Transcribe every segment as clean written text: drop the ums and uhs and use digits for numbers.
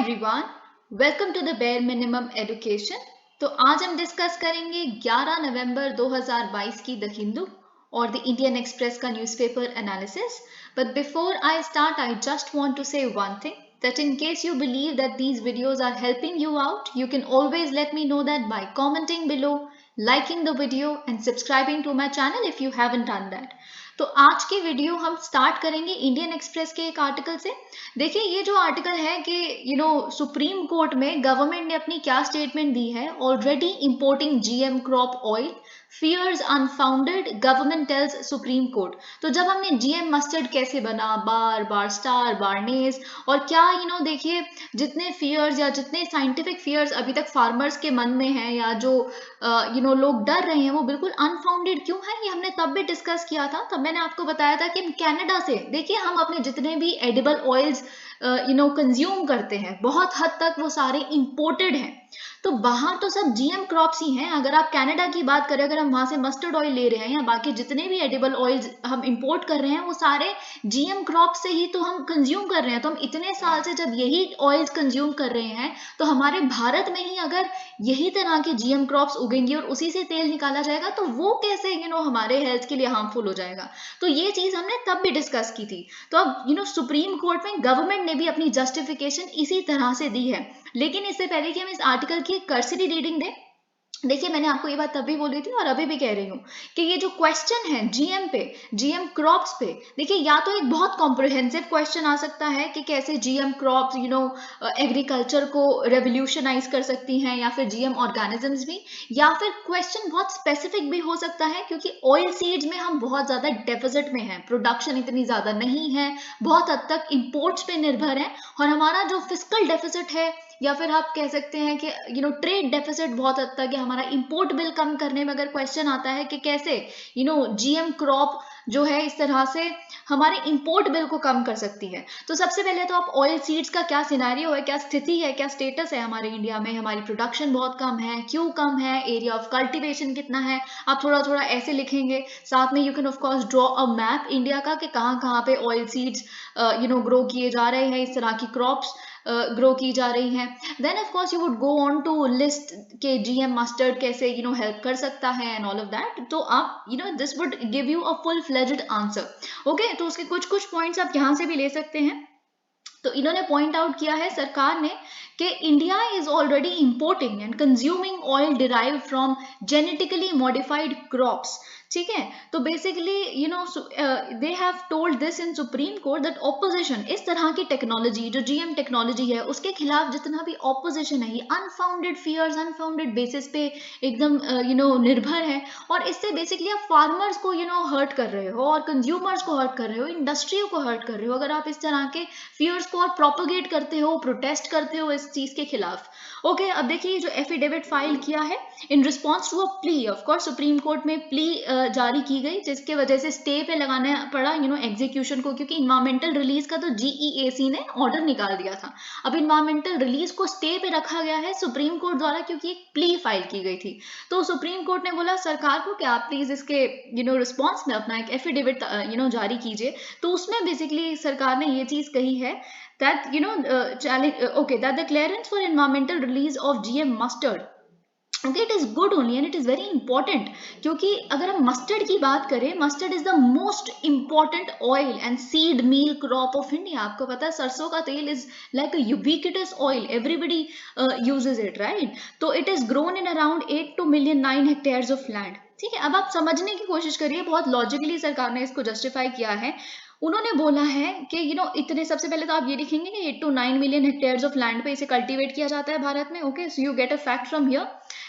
Everyone, welcome to the bare minimum education. तो आज हम डिस्कस करेंगे 11 नवंबर 2022 की द हिंदू और द इंडियन एक्सप्रेस का newspaper analysis. But before I start, I just want to say one thing that in case you believe that these videos are helping you out, you can always let me know that by commenting below, liking the video and subscribing to my channel if you haven't done that. तो आज की video हम start करेंगे Indian express के एक article से। देखिए, ये जो आर्टिकल है कि सुप्रीम कोर्ट में गवर्नमेंट ने अपनी क्या स्टेटमेंट दी है। Already importing GM crop oil fears unfounded, government tells supreme court. तो जब हमने जीएम मस्टर्ड कैसे बना, बार बार स्टार बारनेस और क्या देखिए, जितने फियर्स या जितने साइंटिफिक फियर्स अभी तक फार्मर्स के मन में हैं या जो लोग डर रहे हैं वो बिल्कुल अनफाउंडेड क्यों है, ये हमने तब भी डिस्कस किया था। तब मैंने आपको बताया था कि कनाडा से देखिए, हम अपने जितने भी एडिबल ऑयल्स कंज्यूम करते हैं बहुत हद तक वो सारे इंपोर्टेड हैं। तो बाहर तो सब जीएम क्रॉप्स ही हैं। अगर आप कनाडा की बात करें, अगर हम वहां से मस्टर्ड ऑयल ले रहे हैं या बाकी जितने भी एडिबल ऑयल्स हम इंपोर्ट कर रहे हैं वो सारे जीएम क्रॉप से ही तो हम कंज्यूम कर रहे हैं। तो हम इतने साल से जब यही ऑयल्स कंज्यूम कर रहे हैं तो हमारे भारत में ही अगर यही तरह के जीएम क्रॉप्स उगेंगे और उसी से तेल निकाला जाएगा तो वो कैसे हमारे हेल्थ के लिए हार्मफुल हो जाएगा। तो ये चीज हमने तब भी डिस्कस की थी। तो अब सुप्रीम कोर्ट में गवर्नमेंट ने भी अपनी जस्टिफिकेशन इसी तरह से दी है। लेकिन इससे पहले कि हम इस आर्टिकल की कर्सरी रीडिंग दें, देखिए, मैंने आपको ये बात तभी बोली थी और अभी भी कह रही हूँ कि ये जो क्वेश्चन है जीएम पे, जीएम क्रॉप्स पे, देखिए, या तो एक बहुत कॉम्प्रिहेंसिव क्वेश्चन आ सकता है कि कैसे जीएम क्रॉप्स एग्रीकल्चर को रेवोल्यूशनाइज कर सकती हैं या फिर जीएम ऑर्गेनिजम्स भी, या फिर क्वेश्चन बहुत स्पेसिफिक भी हो सकता है क्योंकि ऑयल सीड्स में हम बहुत ज्यादा डेफिसिट में हैं, प्रोडक्शन इतनी ज्यादा नहीं है, बहुत हद तक इंपोर्ट्स पे निर्भर है और हमारा जो फिस्कल डेफिसिट है या फिर आप कह सकते हैं कि ट्रेड डेफिसिट बहुत हद तक है। हमारा इंपोर्ट बिल कम करने में अगर क्वेश्चन आता है कि कैसे जीएम क्रॉप जो है इस तरह से हमारे इंपोर्ट बिल को कम कर सकती है। तो सबसे पहले तो आप ऑयल सीड्स का क्या सिनेरियो है, क्या स्थिति है, क्या स्टेटस है हमारे इंडिया में, हमारी प्रोडक्शन बहुत कम है, क्यों कम है, एरिया ऑफ कल्टीवेशन कितना है, आप थोड़ा थोड़ा ऐसे लिखेंगे। साथ में you can of course draw a map India का कि कहाँ कहाँ पे ऑयल सीड्स ग्रो किए जा रहे हैं, इस तरह की क्रॉप्स ग्रो की जा रही हैं। Then of course you would go on to list के जीएम मस्टर्ड कैसे हेल्प कर सकता है एंड ऑल ऑफ दैट। तो आप this would give you a full fledged answer. Okay, तो उसके कुछ कुछ पॉइंट्स आप यहाँ से भी ले सकते हैं। तो इन्होंने पॉइंट आउट किया है सरकार ने कि India is already importing and consuming oil derive from genetically modified crops. ठीक है, तो basically they have told this in supreme court that opposition, इस तरह की टेक्नोलॉजी जो जीएम टेक्नोलॉजी है उसके खिलाफ जितना भी ऑपोजिशन है, ये अनफाउंडेड फियर्स, अनफाउंडेड बेसिस पे एकदम निर्भर है और इससे बेसिकली आप फार्मर्स को हर्ट कर रहे हो और कंज्यूमर्स को हर्ट कर रहे हो, इंडस्ट्री को हर्ट कर रहे हो अगर आप इस तरह के फियर्स को और प्रोपोगेट करते हो, प्रोटेस्ट करते हो इस चीज के खिलाफ। ओके, अब देखिए जो एफिडेविट फाइल किया है in response to a plea, of course supreme court में प्ली जारी की गई जिसके वजह से स्टे पे लगाना पड़ा एग्जीक्यूशन को, क्योंकि इन्वायरमेंटल रिलीज का तो जीईएसी ने ऑर्डर निकाल दिया था। अब इन्वायरमेंटल रिलीज को स्टे पे रखा गया है सुप्रीम कोर्ट द्वारा क्योंकि एक प्ली फाइल की गई थी। तो सुप्रीम कोर्ट ने बोला सरकार को कि आप प्लीज इसके रिस्पॉन्स में अपना एक एफिडेविट जारी कीजिए। तो उसमें बेसिकली सरकार ने ये चीज कही है that that the clearance for environmental release of GM mustard, okay, it is good only and it is very important, क्योंकि अगर हम मस्टर्ड की बात करें, mustard is the most important oil and seed meal crop of India. आपको पता है सरसों का तेल is like a ubiquitous oil, everybody uses it, right. तो it is grown in around 8 to 9 hectares of land. ठीक है, अब आप समझने की कोशिश करिए, बहुत लॉजिकली सरकार ने इसको जस्टिफाई किया है। उन्होंने बोला है कि इतने, सबसे पहले तो आप ये लिखेंगे कि 8 to 9 million hectares of land पे इसे कल्टीवेट किया जाता है भारत में। Okay, so you get a fact from here.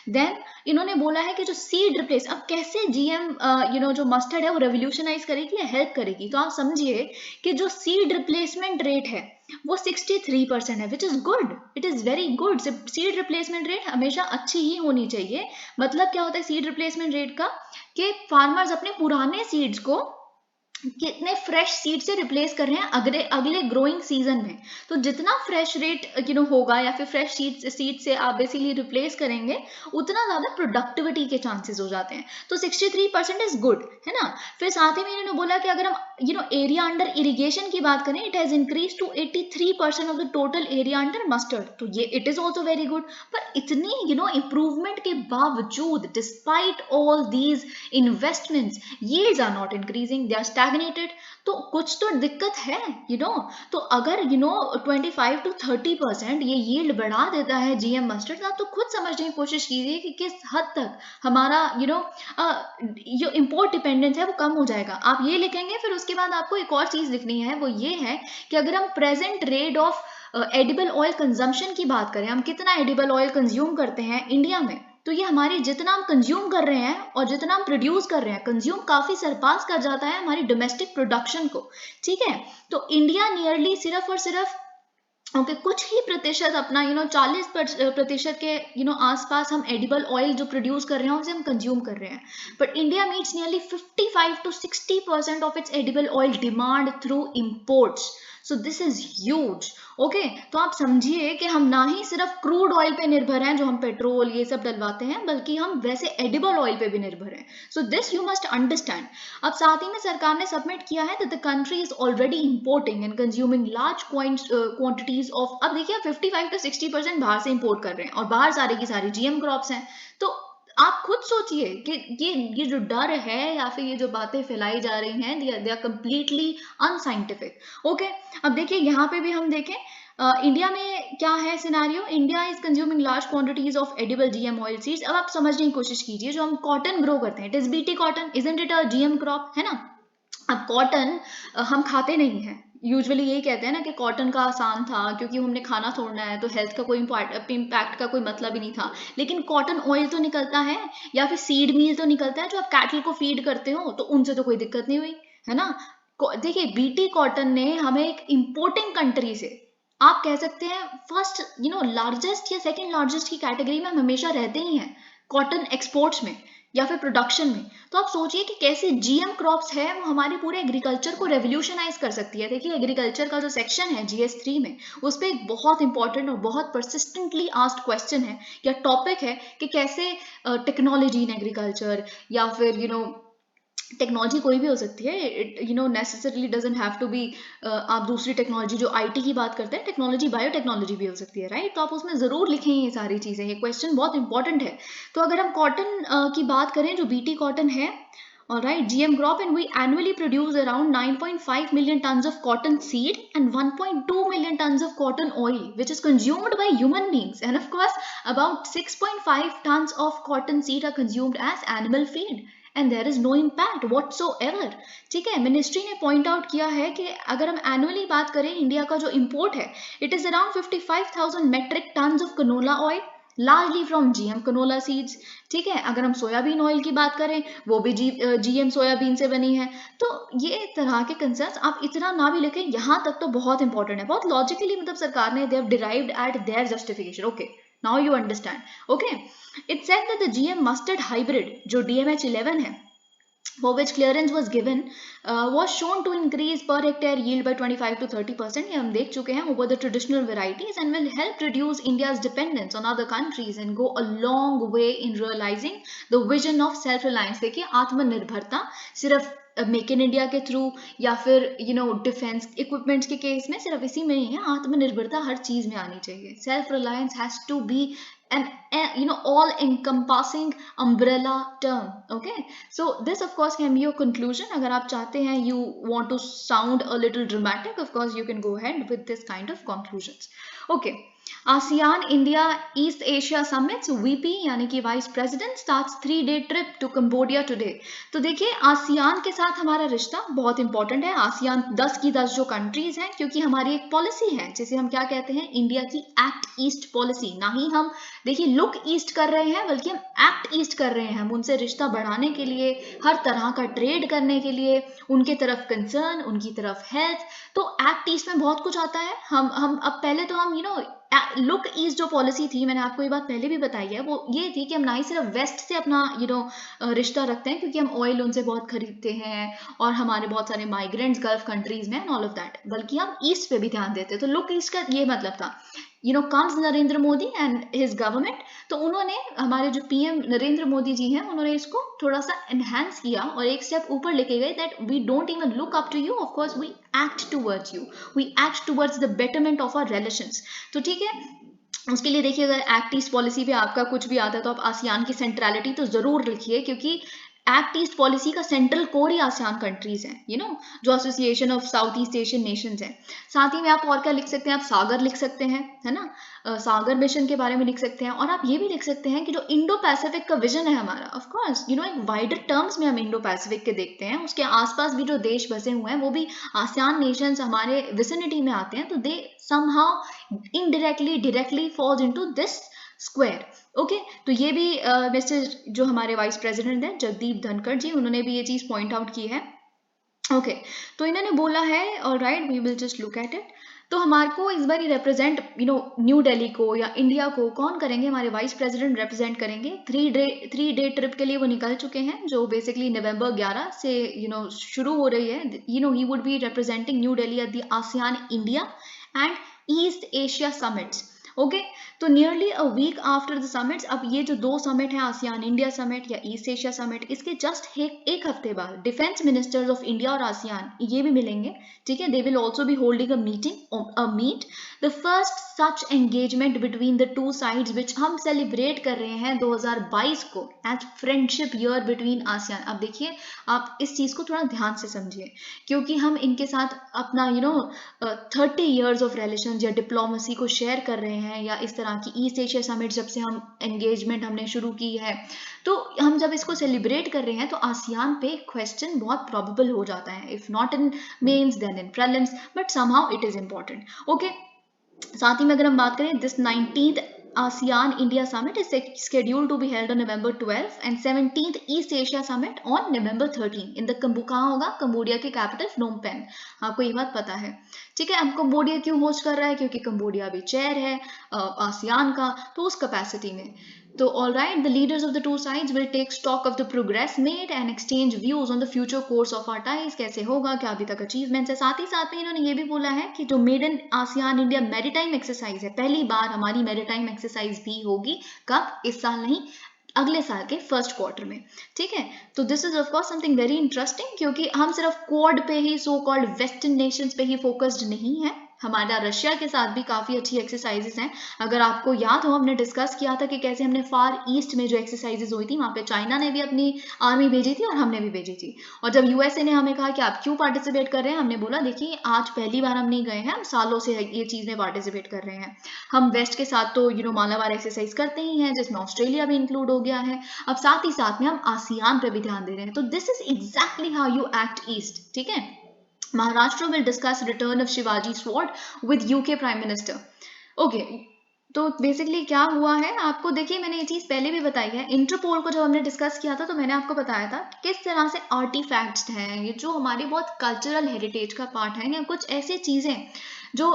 Then इन्होंने बोला है कि जो सीड रिप्लेस, अब कैसे जीएम जो मस्टर्ड है वो रेवोल्यूशनाइज करेगी या हेल्प करेगी। तो आप समझिए कि जो सीड रिप्लेसमेंट रेट है वो 63% है, which is good, it is very good. Seed replacement rate हमेशा अच्छी ही होनी चाहिए। मतलब क्या होता है सीड रिप्लेसमेंट रेट का, कि फार्मर्स अपने पुराने सीड्स को कितने फ्रेश सीड से रिप्लेस कर रहे हैं अगले अगले ग्रोइंग सीजन में। तो जितना फ्रेश रेट होगा या फिर फ्रेश सीड से आप बेसिकली रिप्लेस करेंगे, उतना ज्यादा प्रोडक्टिविटी के चांसेस हो जाते हैं। तो 63% इज गुड, है ना। फिर साथ ही में इन्होंने बोला कि अगर हम एरिया अंडर इरिगेशन की बात करें, it has increase to 83% of the total area under mustard, तो ये it is also very good. पर इतनी इंप्रूवमेंट के बावजूद, despite all these investments, yields are not increasing, they are stagnated। तो कुछ तो दिक्कत है, तो अगर 25 to 30% ये yield बढ़ा देता है GM मस्टर्ड, आप तो खुद समझने की कोशिश कीजिए कि किस हद तक हमारा जो इम्पोर्ट डिपेंडेंस है वो कम हो जाएगा। आप ये लिखेंगे, फिर उसके बाद आपको एक और चीज लिखनी है, वो ये है कि अगर हम present rate of edible oil consumption की बात करें, हम कितना एडिबल ऑयल कंज्यूम करते हैं इंडिया में, तो ये हमारी जितना हम कंज्यूम कर रहे हैं और जितना हम प्रोड्यूस कर रहे हैं, कंज्यूम काफी सरपास कर जाता है हमारी डोमेस्टिक प्रोडक्शन को। ठीक है, तो इंडिया नियरली सिर्फ और सिर्फ कुछ ही प्रतिशत अपना 40% के आसपास हम एडिबल ऑयल जो प्रोड्यूस कर रहे हैं उसे हम कंज्यूम कर रहे हैं। But India meets nearly 55 to 60% of its edible oil demand through imports. So this is huge. Okay, तो आप समझिए कि हम ना ही सिर्फ क्रूड ऑयल पे निर्भर हैं, जो हम पेट्रोल ये सब डलवाते हैं, बल्कि हम वैसे एडिबल ऑयल पे भी निर्भर हैं। So this you must understand. अब साथ ही में सरकार ने सबमिट किया है that the country is already importing and consuming large quantities of, अब देखिए 55 to 60% बाहर से इंपोर्ट कर रहे हैं और बाहर सारी की सारी GM क्रॉप्स हैं। तो आप खुद सोचिए कि ये जो डर है या फिर ये जो बातें फैलाई जा रही हैं, they are completely unscientific. Okay, अब देखिए यहाँ पे भी हम देखें इंडिया में क्या है scenario. India is consuming large quantities of edible GM oil seeds. अब आप समझने की कोशिश कीजिए, जो हम कॉटन ग्रो करते हैं, it is BT cotton, isn't it a GM crop, है ना। अब कॉटन हम खाते नहीं हैं, यूजुअली यही कहते हैं ना कि कॉटन का आसान था क्योंकि हमने खाना छोड़ना है, तो हेल्थ का कोई इम्पैक्ट का कोई मतलब ही नहीं था। लेकिन कॉटन ऑयल तो निकलता है या फिर सीड मील तो निकलता है, जो आप कैटल को फीड करते हो, तो उनसे तो कोई दिक्कत नहीं हुई, है ना। देखिए BT कॉटन ने हमें एक इंपोर्टिंग कंट्री से, आप कह सकते हैं फर्स्ट लार्जेस्ट या सेकेंड लार्जेस्ट की कैटेगरी में हम हमेशा रहते ही हैं कॉटन एक्सपोर्ट्स में या फिर प्रोडक्शन में। तो आप सोचिए कि कैसे GM क्रॉप्स है वो हमारे पूरे एग्रीकल्चर को रेवोल्यूशनाइज कर सकती है। देखिए एग्रीकल्चर का जो सेक्शन है GS3 में, उस पर एक बहुत इंपॉर्टेंट और बहुत परसिस्टेंटली आस्क्ड क्वेश्चन है या टॉपिक है कि कैसे टेक्नोलॉजी इन एग्रीकल्चर, या फिर टेक्नोलॉजी कोई भी हो सकती है, it necessarily doesn't have to be, आप दूसरी टेक्नोलॉजी जो IT की बात करते हैं, टेक्नोलॉजी बायोटेक्नोलॉजी भी हो सकती है, राइट। तो आप उसमें जरूर लिखें ये सारी चीजें, ये क्वेश्चन बहुत इंपॉर्टेंट है। तो अगर हम कॉटन की बात करें, जो BT कॉटन है, alright, GM crop, and we annually produce around 9.5 million tons of cotton seed and 1.2 million tons of cotton oil, which is consumed by human beings, and of course about 6.5 tons of cotton seed are consumed as animal feed, and there is no impact whatsoever। ठीक है, ministry ने point out किया है कि अगर हम annually बात करें, इंडिया का जो इंपोर्ट है, it is around 55,000 metric tons of canola oil, largely from GM canola seeds. ठीक है, अगर हम सोयाबीन ऑयल की बात करें, वो भी GM सोयाबीन से बनी है। तो ये तरह के कंसर्न्स आप इतना ना भी लिखें, यहाँ तक तो बहुत इंपॉर्टेंट है, बहुत लॉजिकली मतलब सरकार ने they have derived eight there justification. Okay, now you understand. Okay, it said that the GM mustard hybrid जो DMH11 है, for which clearance was given, was shown to increase per hectare yield by 25 to 30%, ये हम देख चुके हैं, over the traditional varieties, and will help reduce India's dependence on other countries and go a long way in realizing the vision of self-reliance। देखिए आत्मनिर्भरता सिर्फ make in India के through या फिर डिफेंस इक्विपमेंट्स के केस में सिर्फ इसी में नहीं है, आत्मनिर्भरता हर चीज में आनी चाहिए। Self reliance has to be an all encompassing umbrella term। Okay, so this of course can be your conclusion। अगर आप चाहते हैं, you want to sound a little dramatic, of course you can go ahead with this kind of conclusions। Okay, ASEAN India East Asia Summits VP यानी कि vice president starts 3-day trip to Cambodia today। तो देखिए ASEAN के साथ हमारा रिश्ता बहुत important है। आसियान 10 की 10 जो कंट्रीज हैं, क्योंकि हमारी एक पॉलिसी है जिसे हम क्या कहते हैं, इंडिया की एक्ट ईस्ट पॉलिसी। ना ही हम देखिए लुक ईस्ट कर रहे हैं, बल्कि हम एक्ट ईस्ट कर रहे हैं। हम उनसे रिश्ता बढ़ाने के लिए, हर तरह का ट्रेड करने के लिए, उनके तरफ कंसर्न, उनकी तरफ हेल्थ, तो एक्ट ईस्ट में बहुत कुछ आता है। हम अब पहले तो हम लुक ईस्ट जो पॉलिसी थी, मैंने आपको ये बात पहले भी बताई है, वो ये थी कि हम ना ही सिर्फ वेस्ट से अपना रिश्ता रखते हैं क्योंकि हम ऑयल उनसे बहुत खरीदते हैं और हमारे बहुत सारे माइग्रेंट्स गल्फ कंट्रीज में एंड ऑल ऑफ दैट, बल्कि हम ईस्ट पे भी ध्यान देते हैं। तो लुक ईस्ट का ये मतलब था, comes Narendra Modi and his government. तो उन्होंने, हमारे जो पीएम नरेंद्र मोदी जी हैं, उन्होंने इसको थोड़ा सा एनहांस किया और एक स्टेप ऊपर लेके गए, that we don't even look up to you, of course we act towards you, we act towards the betterment of our relations. तो ठीक है, उसके लिए देखिए, अगर एक्ट ईस्ट पॉलिसी पे आपका कुछ भी आता है तो आप आसियान की सेंट्रलिटी तो जरूर लिखिए, क्योंकि एक्ट ईस्ट पॉलिसी का सेंट्रल कोर ही आसियान कंट्रीज है, जो association of south east Asian Nations है। साथ ही में आप और क्या लिख सकते हैं, आप सागर लिख सकते हैं, है ना, सागर मिशन के बारे में लिख सकते हैं। और आप ये भी लिख सकते हैं कि जो इंडो पैसिफिक का विजन है हमारा, ऑफ कोर्स एक वाइडर टर्म्स में हम इंडो पैसिफिक के देखते हैं, उसके आसपास भी जो देश बसे हुए हैं वो भी आसियान नेशंस हमारे विसिनिटी में आते हैं, तो दे somehow indirectly directly falls into this square. Okay, तो ये भी मिस्टर जो हमारे वाइस प्रेसिडेंट हैं जगदीप धनखड़ जी, उन्होंने भी ये चीज पॉइंट आउट की है। ओके, तो इन्होंने बोला है, alright, we will just look at it. तो हमारे को इस बार रिप्रेजेंट न्यू दिल्ली को या इंडिया को कौन करेंगे, हमारे वाइस प्रेसिडेंट रिप्रेजेंट करेंगे। 3 डे ट्रिप के लिए वो निकल चुके हैं, जो बेसिकली नवंबर 11 से शुरू हो रही है। He would be representing new Delhi at the ASEAN India and East Asia summits. Okay, तो nearly a week after the summits, अब ये जो 2 समिट है, आसियान इंडिया समिट या ईस्ट एशिया समिट, इसके जस्ट एक हफ्ते बाद डिफेंस मिनिस्टर्स ऑफ इंडिया और आसियान ये भी मिलेंगे। ठीक है, they will also be holding a meet, the first such engagement between the two sides विच हम सेलिब्रेट कर रहे हैं 2022 को as friendship year between ASEAN. अब देखिए, आप इस चीज को थोड़ा ध्यान से समझिए, क्योंकि हम इनके साथ अपना 30 ईयर्स ऑफ रिलेशन या डिप्लोमेसी को शेयर कर रहे हैं, या इस तरह की ईस्ट एशिया समिट जब से हम एंगेजमेंट हमने शुरू की है, तो हम जब इसको सेलिब्रेट कर रहे हैं तो आसियान पे क्वेश्चन बहुत प्रोबेबल हो जाता है, if not in mains then in prelims, but somehow it is important. Okay, साथ ही में अगर हम बात करें, this 19th ASEAN India Summit is scheduled to be held on November 12 and 17th East Asia Summit on November 13 in the कहाँ होगा, Cambodia के कैपिटल फ्नोम पेन। आपको ये बात पता है, ठीक है। अब कंबोडिया क्यों होस्ट कर रहा है, क्योंकि कंबोडिया भी चेयर है आसियान का, तो उस कैपेसिटी में। तो all right, the leaders of the two sides will take stock of the progress made and exchange views on the future course of our ties, कैसे होगा, क्या अभी तक अचीवमेंट्स है। साथ ही साथ में इन्होंने ये भी बोला है कि जो maiden ASEAN India maritime exercise है, पहली बार हमारी मैरीटाइम एक्सरसाइज भी होगी, कब, इस साल नहीं, अगले साल के फर्स्ट क्वार्टर में। ठीक है, तो this is of course something very interesting, क्योंकि हम सिर्फ क्वाड पे ही, सो कॉल्ड वेस्टर्न नेशंस पे ही फोकस्ड नहीं है, हमारा रशिया के साथ भी काफी अच्छी एक्सरसाइजेस हैं। अगर आपको याद हो, हमने डिस्कस किया था कि कैसे हमने फार ईस्ट में जो एक्सरसाइजेस हुई थी, वहां पे चाइना ने भी अपनी आर्मी भेजी थी और हमने भी भेजी थी। और जब यूएसए ने हमें कहा कि आप क्यों पार्टिसिपेट कर रहे हैं, हमने बोला देखिए, आज पहली बार हम नहीं गए हैं, हम सालों से ये चीज में पार्टिसिपेट कर रहे हैं। हम वेस्ट के साथ तो मालाबार एक्सरसाइज करते ही हैं, जिसमें ऑस्ट्रेलिया भी इंक्लूड हो गया है। अब साथ ही साथ में हम आसियान पे भी ध्यान दे रहे हैं। तो this is exactly how you act east. ठीक है, Maharashtra will discuss return of Shivaji Sword with UK Prime Minister. Okay, तो बेसिकली क्या हुआ है, आपको देखिए, मैंने ये चीज पहले भी बताई है। इंटरपोल को जब हमने डिस्कस किया था तो मैंने आपको बताया था किस तरह से आर्टिफैक्ट्स हैं, ये जो हमारी बहुत कल्चरल हेरिटेज का पार्ट है, या कुछ ऐसी चीजें जो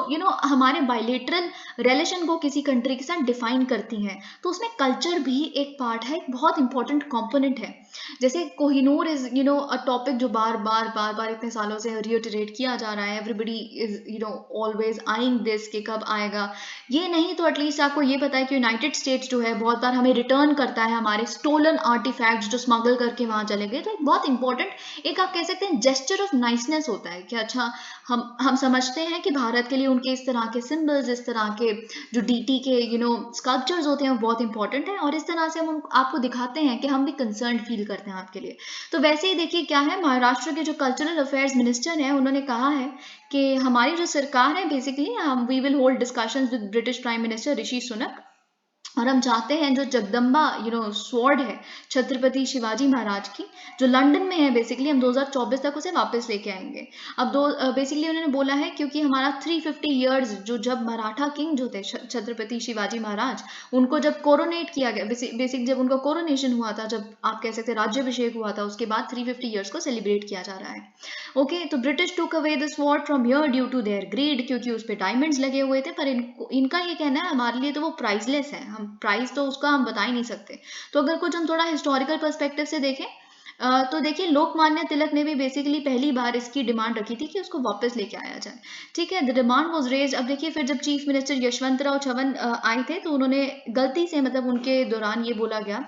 हमारे बायलेटरल रिलेशन को किसी कंट्री के साथ डिफाइन करती हैं। तो उसमें कल्चर भी एक पार्ट है, एक बहुत इंपॉर्टेंट कंपोनेंट है। जैसे कोहिनूर इज अ टॉपिक जो बार बार इतने सालों से रिइटरेट किया जा रहा है, everybody is always eyeing this कि कब आएगा। ये नहीं तो एटलीस्ट आपको ये पता है कि यूनाइटेड स्टेट्स जो है बहुत बार हमें रिटर्न करता है हमारे स्टोलन आर्टिफैक्ट्स जो स्मगल करके वहां चले गए। तो एक बहुत इंपॉर्टेंट, एक आप कह सकते हैं जेस्चर ऑफ नाइसनेस होता है कि अच्छा, हम समझते हैं कि भारत के लिए उनके इस तरह के सिंबल्स, इस तरह के जो डीटी के स्कल्पचर्स होते हैं वो बहुत इंपॉर्टेंट है, और इस तरह से हम आपको दिखाते हैं कि हम भी कंसर्न फील करते हैं आपके लिए। तो वैसे ही देखिए क्या है, महाराष्ट्र के जो कल्चरल अफेयर्स मिनिस्टर हैं, उन्होंने कहा है कि हमारी जो सरकार है, basically we will hold discussions with British prime minister Rishi Sunak और हम चाहते हैं जो जगदम्बा स्वॉर्ड है छत्रपति शिवाजी महाराज की, जो लंदन में है, बेसिकली हम 2024 तक उसे वापस लेके आएंगे। अब बेसिकली उन्होंने बोला है क्योंकि हमारा 350 इयर्स जो जब मराठा किंग जो थे छत्रपति शिवाजी महाराज, उनको जब कोरोनेट किया गया, बेसिक जब उनका कोरोनेशन हुआ था, जब आप कह सकते हैं राज्याभिषेक हुआ था, उसके बाद 350 इयर्स को सेलिब्रेट किया जा रहा है। ओके, तो British took away the sword from here due to their greed, क्योंकि उस पे डायमंड्स लगे हुए थे, पर इनका ये कहना है हमारे लिए तो वो प्राइसलेस है, हम प्राइस तो उसका हम बता ही नहीं सकते। तो अगर कुछ हम थोड़ा हिस्टोरिकल पर्सपेक्टिव से देखें तो देखिए लोकमान्य तिलक ने भी बेसिकली पहली बार इसकी डिमांड रखी थी कि उसको वापस लेके आया जाए। ठीक है, द डिमांड वाज रेज्ड। अब देखिए फिर जब चीफ मिनिस्टर यशवंतराव चव्हाण आए थे तो उन्होंने गलती से, मतलब उनके दौरान ये बोला गया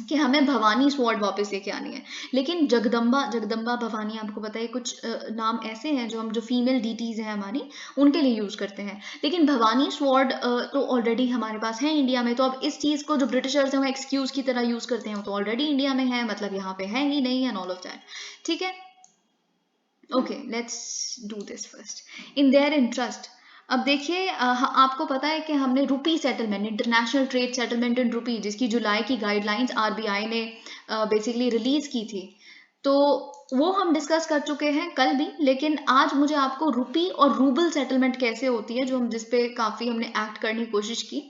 कि हमें भवानी स्वॉर्ड वापस लेके आनी है, लेकिन जगदम्बा भवानी, आपको पता है कुछ नाम ऐसे हैं जो हम जो फीमेल डीटीज हैं हमारी, उनके लिए यूज करते हैं, लेकिन भवानी स्वॉर्ड तो ऑलरेडी हमारे पास है इंडिया में। तो अब इस चीज को जो ब्रिटिशर्स हैं वो एक्सक्यूज की तरह यूज करते हैं, वो तो ऑलरेडी इंडिया में है, मतलब यहाँ पे है ही नहीं, एंड ऑल ऑफ दैट। ठीक है, okay, let's do this first in their interest. अब देखिए आपको पता है कि हमने rupee settlement, international trade settlement in rupee, जिसकी जुलाई की गाइडलाइंस आरबीआई ने बेसिकली रिलीज की थी, तो वो हम डिस्कस कर चुके हैं कल भी। लेकिन आज मुझे आपको रुपी और रूबल सेटलमेंट कैसे होती है, जो हम जिसपे काफी हमने एक्ट करने की कोशिश की,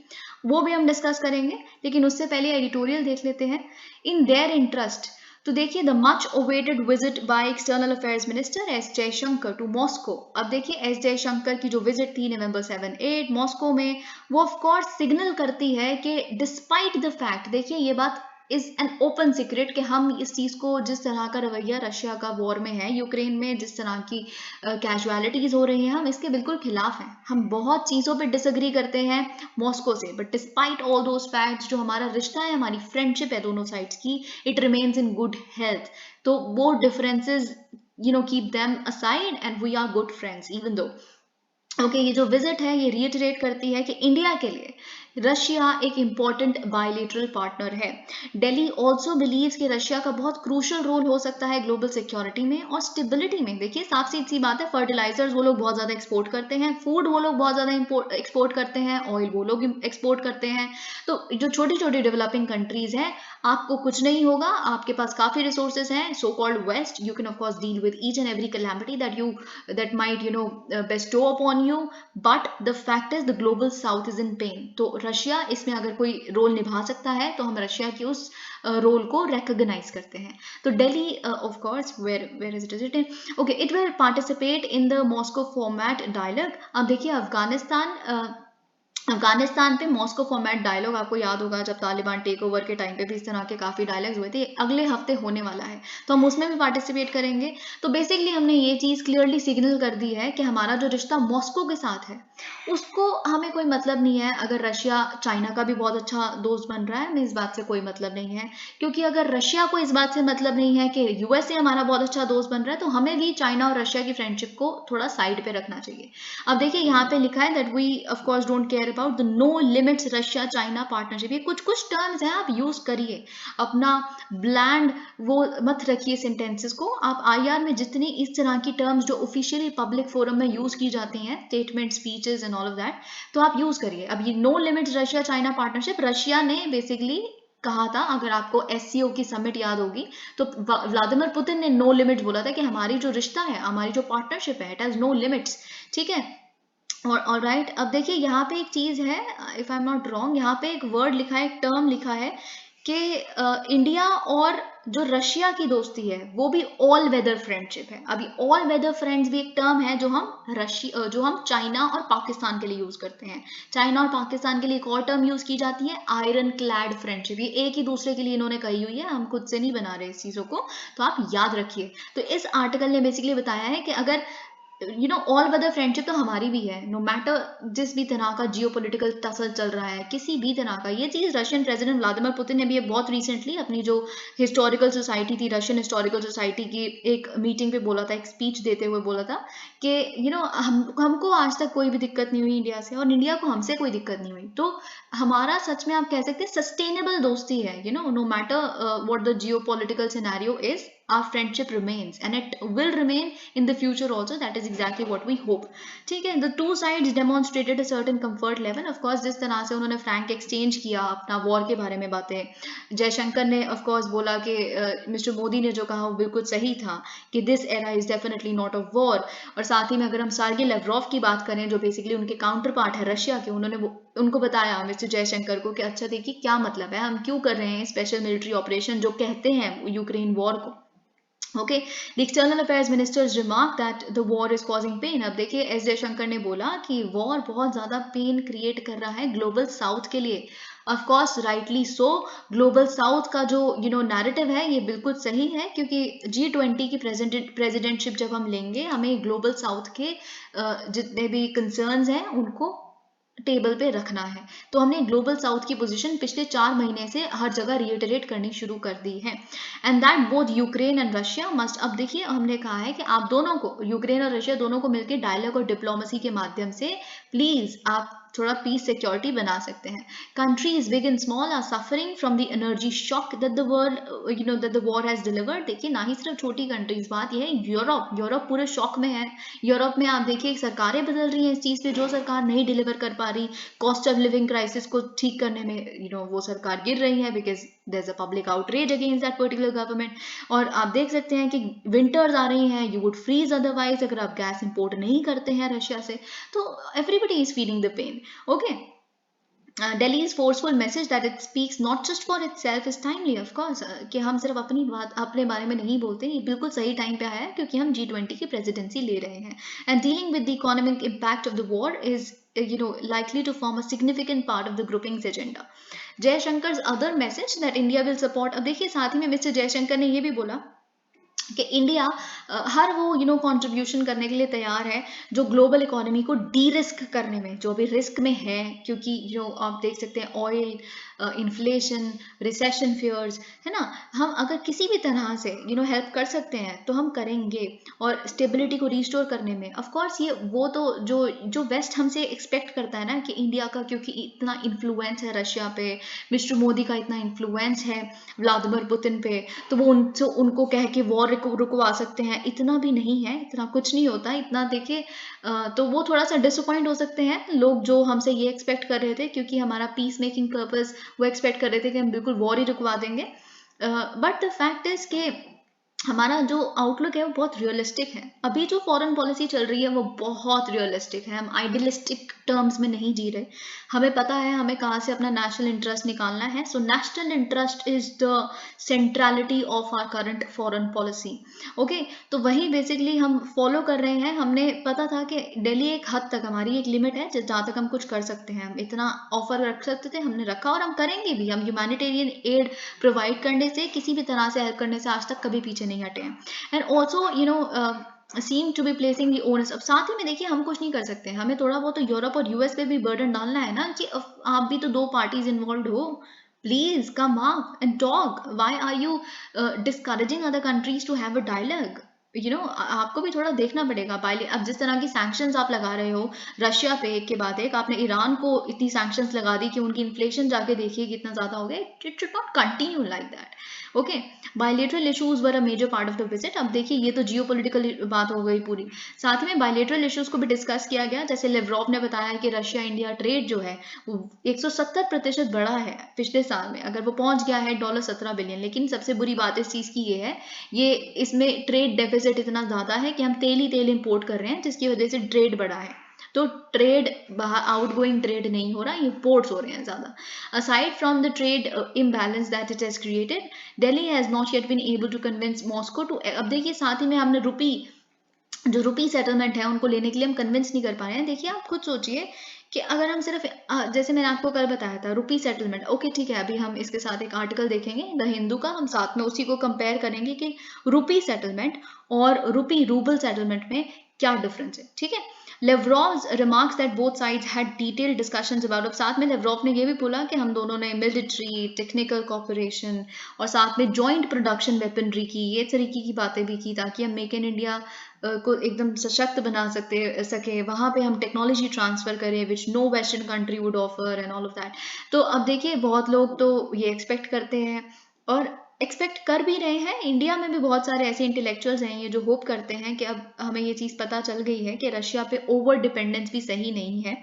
वो भी हम डिस्कस करेंगे। लेकिन उससे पहले एडिटोरियल देख लेते हैं, इन देयर इंटरेस्ट। तो देखिए the much awaited visit by external affairs minister S Jaishankar to Moscow. अब देखिए एस जयशंकर की जो विजिट थी नवंबर 7-8 मॉस्को में, वो ऑफ कोर्स सिग्नल करती है कि डिस्पाइट द फैक्ट, देखिए ये बात इज एन ओपन सीक्रेट कि हम इस चीज को, जिस तरह का रवैया रशिया का वॉर में है, यूक्रेन में जिस तरह की कैजुअलिटीज हो रही हैं, हम इसके बिल्कुल खिलाफ हैं। हम बहुत चीजों पे डिसएग्री करते हैं मॉस्को से, but despite all those facts, जो हमारा रिश्ता है, हमारी फ्रेंडशिप है दोनों साइड्स की, it remains in good health. तो वो differences keep them aside and we are good friends even though. Okay, ये जो विजिट है ये रिइटरेट करती है कि इंडिया के लिए रशिया एक इम्पॉर्टेंट बायलेटरल पार्टनर है। दिल्ली ऑल्सो बिलीव्स कि रशिया का बहुत क्रूशल रोल हो सकता है ग्लोबल सिक्योरिटी में और स्टेबिलिटी में। देखिए साफ सी बात है, फर्टिलाइजर्स वो लोग बहुत ज्यादा एक्सपोर्ट करते हैं, फूड वो लोग बहुत ज्यादा एक्सपोर्ट करते हैं, ऑयल वो लोग एक्सपोर्ट करते हैं। तो जो छोटी छोटी डेवलपिंग कंट्रीज हैं, आपको कुछ नहीं होगा, आपके पास काफी रिसोर्सेज हैं, so called West, you can of course deal with each and every calamity that might bestow upon you, but the fact is the global south is in pain। तो Russia इसमें अगर कोई रोल निभा सकता है तो हम रशिया की उस रोल को रिकॉग्नाइज करते हैं। तो Delhi of course where is it written? Okay, it will participate in the Moscow format dialogue। अब देखिए अफगानिस्तान पे मॉस्को फॉर्मेट डायलॉग आपको याद होगा, जब तालिबान टेक ओवर के टाइम पे भी इस तरह के काफी डायलॉग्स हुए थे, अगले हफ्ते होने वाला है, तो हम उसमें भी पार्टिसिपेट करेंगे। तो बेसिकली हमने ये चीज क्लियरली सिग्नल कर दी है कि हमारा जो रिश्ता मॉस्को के साथ है उसको हमें कोई मतलब नहीं है अगर रशिया चाइना का भी बहुत अच्छा दोस्त बन रहा है, हमें इस बात से कोई मतलब नहीं है। क्योंकि अगर रशिया को इस बात से मतलब नहीं है कि यूएसए हमारा बहुत अच्छा दोस्त बन रहा है, तो हमें भी चाइना और रशिया की फ्रेंडशिप को थोड़ा साइड पे रखना चाहिए। अब देखिए यहाँ पे लिखा है that we of course don't care about the no limits Russia China partnership. ये कुछ कुछ टर्म्स हैं, आप यूज करिए, अपना ब्लैंड वो मत रखिए सेंटेंसेस को। आप आईआर में जितनी इस तरह की टर्म्स जो ऑफिशियली पब्लिक फोरम में यूज की जाती हैं, statement, speeches and all of that, तो आप यूज करिए। अब ये no limits Russia China partnership, Russia ने बेसिकली कहा था, अगर आपको एससीओ की समिट याद होगी, तो व्लादिमीर पुतिन ने नो लिमिट्स बोला था कि हमारी जो रिश्ता है, हमारी जो पार्टनरशिप है, इट हैज नो लिमिट्स। ठीक है, और राइट, अब देखिए यहाँ पे एक चीज है, if I am not wrong, यहाँ पे एक वर्ड लिखा है, एक टर्म लिखा है कि इंडिया और जो रशिया की दोस्ती है वो भी ऑल वेदर फ्रेंडशिप है। अभी ऑल वेदर फ्रेंड्स भी एक टर्म है जो हम चाइना और पाकिस्तान के लिए यूज करते हैं। चाइना और पाकिस्तान के लिए एक और टर्म यूज की जाती है, आयरन क्लैड फ्रेंडशिप। ये एक ही दूसरे के लिए इन्होंने कही हुई है, हम खुद से नहीं बना रहे इस चीजों को, तो आप याद रखिए। तो इस आर्टिकल ने बेसिकली बताया है कि अगर ऑल वेदर फ्रेंडशिप तो हमारी भी है, नो मैटर जिस भी तरह का जियो पोलिटिकल टसल चल रहा है, किसी भी तरह का। ये चीज रशियन प्रेसिडेंट व्लादिमीर पुतिन ने भी बहुत रिसेंटली अपनी जो हिस्टोरिकल सोसाइटी थी, रशियन हिस्टोरिकल सोसाइटी की एक मीटिंग पे बोला था, एक स्पीच देते हुए बोला था कि हमको आज तक कोई भी दिक्कत नहीं हुई इंडिया से, और इंडिया को हमसे कोई दिक्कत नहीं हुई। तो हमारा सच में आप कह सकते हैं सस्टेनेबल दोस्ती है, no matter what the geopolitical scenario is, our friendship remains and it will remain in the future also. That is exactly what we hope. ठीक है, the two sides demonstrated a certain comfort level. Of course जिस तरह से उन्होंने frank exchange किया अपना war के बारे में बातें, जयशंकर ने of course बोला कि मिस्टर मोदी ने जो कहा वो बिल्कुल सही था कि this era is definitely not of war. और साथ ही में अगर हम सर्गेई लेवरोव की बात करें जो बेसिकली उनके काउंटर पार्ट है रशिया के, उन्होंने उनको बताया मिस्टर जयशंकर को कि अच्छा देखिए क्या मतलब है, हम क्यों कर रहे हैं स्पेशल मिलिट्री ऑपरेशन जो कहते हैं यूक्रेन वॉर को. Okay, the external affairs ministers remarked that the war is causing pain. अब देखिए एस जयशंकर ने बोला कि वॉर बहुत ज़्यादा पेन क्रिएट कर रहा है ग्लोबल साउथ के लिए. Of course rightly so, global south का जो नैरेटिव है ये बिल्कुल सही है, क्योंकि G20 की प्रेसिडेंटशिप जब हम लेंगे हमें ग्लोबल साउथ के जितने भी कंसर्न्स हैं उनको टेबल पे रखना है. तो हमने ग्लोबल साउथ की पोजीशन पिछले 4 महीने से हर जगह रिएटरेट करनी शुरू कर दी है. And that both Ukraine and Russia must, अब देखिए हमने कहा है कि आप दोनों को, यूक्रेन और रशिया दोनों को मिलकर डायलॉग और डिप्लोमेसी के माध्यम से प्लीज आप थोड़ा पीस सिक्योरिटी बना सकते हैं. Countries big and small are suffering from the energy shock that the world that the war has delivered. देखिए ना ही सिर्फ छोटी कंट्रीज, बात यह है यूरोप पूरे शॉक में है. यूरोप में आप देखिए सरकारें बदल रही हैं इस चीज़ पे, जो सरकार नहीं डिलीवर कर पा रही कॉस्ट ऑफ लिविंग क्राइसिस को ठीक करने में, वो सरकार गिर रही है because there is a public outrage against that particular government. और आप देख सकते हैं कि विंटर्स आ रही हैं, यू वुड फ्रीज अदरवाइज अगर आप गैस इंपोर्ट नहीं करते हैं रशिया से. तो everybody is feeling the pain. Okay. Delhi's forceful message that it speaks not just for itself is timely, of course. कि हम सिर्फ अपनी बात अपने बारे में नहीं बोलते, ये बिल्कुल सही टाइम पे आया है क्योंकि हम G20 की प्रेसिडेंसी ले रहे हैं. And dealing with the economic impact of the war is likely to form a significant part of the grouping's agenda. जयशंकर's other message that India will support. अब देखिए साथ ही में मिस्टर जयशंकर ने ये भी बोला कि इंडिया हर वो कंट्रीब्यूशन करने के लिए तैयार है जो ग्लोबल इकोनॉमी को डी रिस्क करने में, जो अभी रिस्क में है, क्योंकि आप देख सकते हैं ऑयल, इन्फ्लेशन, रिसेशन फियर्स है ना. हम अगर किसी भी तरह से हेल्प कर सकते हैं तो हम करेंगे. और स्टेबिलिटी को रिस्टोर करने में ऑफ कोर्स ये वो तो जो वेस्ट हमसे एक्सपेक्ट करता है ना कि इंडिया का, क्योंकि इतना इन्फ्लुएंस है रशिया पे, मिस्टर मोदी का इतना इन्फ्लुएंस है व्लादिमीर पुतिन पे, तो वो उनको कह के वॉर रुकवा सकते हैं. इतना भी नहीं है, इतना कुछ नहीं होता इतना. देखिए तो वो थोड़ा सा डिसअपॉइंट हो सकते हैं लोग जो हमसे ये एक्सपेक्ट कर रहे थे, क्योंकि हमारा पीस मेकिंग पर्पस वो एक्सपेक्ट कर रहे थे कि हम बिल्कुल वॉर ही रुकवा देंगे. बट द फैक्ट इज कि हमारा जो आउटलुक है वो बहुत रियलिस्टिक है. अभी जो फॉरेन पॉलिसी चल रही है वो बहुत रियलिस्टिक है. हम आइडियलिस्टिक टर्म्स में नहीं जी रहे. हमें पता है हमें कहाँ से अपना नेशनल इंटरेस्ट निकालना है. So national interest is the centrality of our current foreign policy. Okay, तो वही बेसिकली हम फॉलो कर रहे हैं. हमने पता था कि दिल्ली एक हद तक, हमारी एक लिमिट है जहाँ तक हम कुछ कर सकते हैं. हम इतना ऑफर रख सकते थे, हमने रखा और हम करेंगे भी. हम ह्यूमैनिटेरियन एड प्रोवाइड करने से, किसी भी तरह से हेल्प करने से आज तक कभी पीछे नहीं हटे हैं. And also seem to be placing the onus. अब साथ ही में देखिए हम कुछ नहीं कर सकते, हमें थोड़ा बहुत तो यूरोप और यूएस पे भी बर्डन डालना है ना, कि आप भी तो 2 पार्टीज इन्वॉल्व हो. Please come up and talk. Why are you discouraging other countries to have a dialogue? आपको भी थोड़ा देखना पड़ेगा. अब जिस तरह की सैंक्शंस आप लगा रहे हो रशिया पे, एक के बाद एक आपने ईरान को इतनी सैंक्शंस लगा दी कि उनकी इन्फ्लेशन जाके देखिए कितना ज्यादा हो गया. It should not continue like that. Okay, bilateral issues were a major part of the visit. अब देखिए ये तो जियोपॉलिटिकल बात हो गई पूरी. साथ में बायलेटरल इश्यूज को भी डिस्कस किया गया. जैसे लेवरोव ने बताया कि रशिया इंडिया ट्रेड जो है वो 170% बढ़ा है पिछले साल में. अगर वो पहुंच गया है $17 बिलियन. लेकिन सबसे बुरी बात इस चीज की ये है, ये इसमें ट्रेड डेफिसिट इतना ज्यादा है कि हम तेल ही तेल इंपोर्ट कर रहे हैं, जिसकी वजह से ट्रेड बढ़ा है. तो ट्रेड आउटगोइंग ट्रेड नहीं हो रहा, इंपोर्ट्स हो रहे हैं ज्यादा. Aside from the trade imbalance that it has created, Delhi has not yet been able to convince Moscow to. अब देखिए साथ ही में हमने रुपी सेटलमेंट है उनको लेने के लिए हम कन्विंस नहीं कर पा रहे हैं. देखिए आप खुद सोचिए कि अगर हम सिर्फ जैसे मैंने आपको कल बताया था रुपी सेटलमेंट. ओके ठीक है, अभी हम इसके साथ एक आर्टिकल देखेंगे द हिंदू का, हम साथ में उसी को कंपेयर करेंगे कि रुपी सेटलमेंट और रूबल सेटलमेंट में क्या डिफरेंस है. ठीक है, Lavrov's remarks that both sides had detailed discussions about. अब साथ में लेवरोव ने ये भी बोला कि हम दोनों ने मिलिट्री टेक्निकल कॉपरेशन और साथ में जॉइंट प्रोडक्शन वेपनरी की, ये तरीके की बातें भी की, ताकि हम मेक इन इंडिया को एकदम सशक्त बना सके. वहाँ पे हम टेक्नोलॉजी ट्रांसफर करें which no western country would offer and all of that. तो अब देखिए बहुत लोग तो ये एक्सपेक्ट करते हैं और एक्सपेक्ट कर भी रहे हैं। इंडिया में भी बहुत सारे ऐसे इंटेलेक्चुअल्स हैं ये जो होप करते हैं कि अब हमें ये चीज़ पता चल गई है कि रशिया पे ओवर डिपेंडेंस भी सही नहीं है,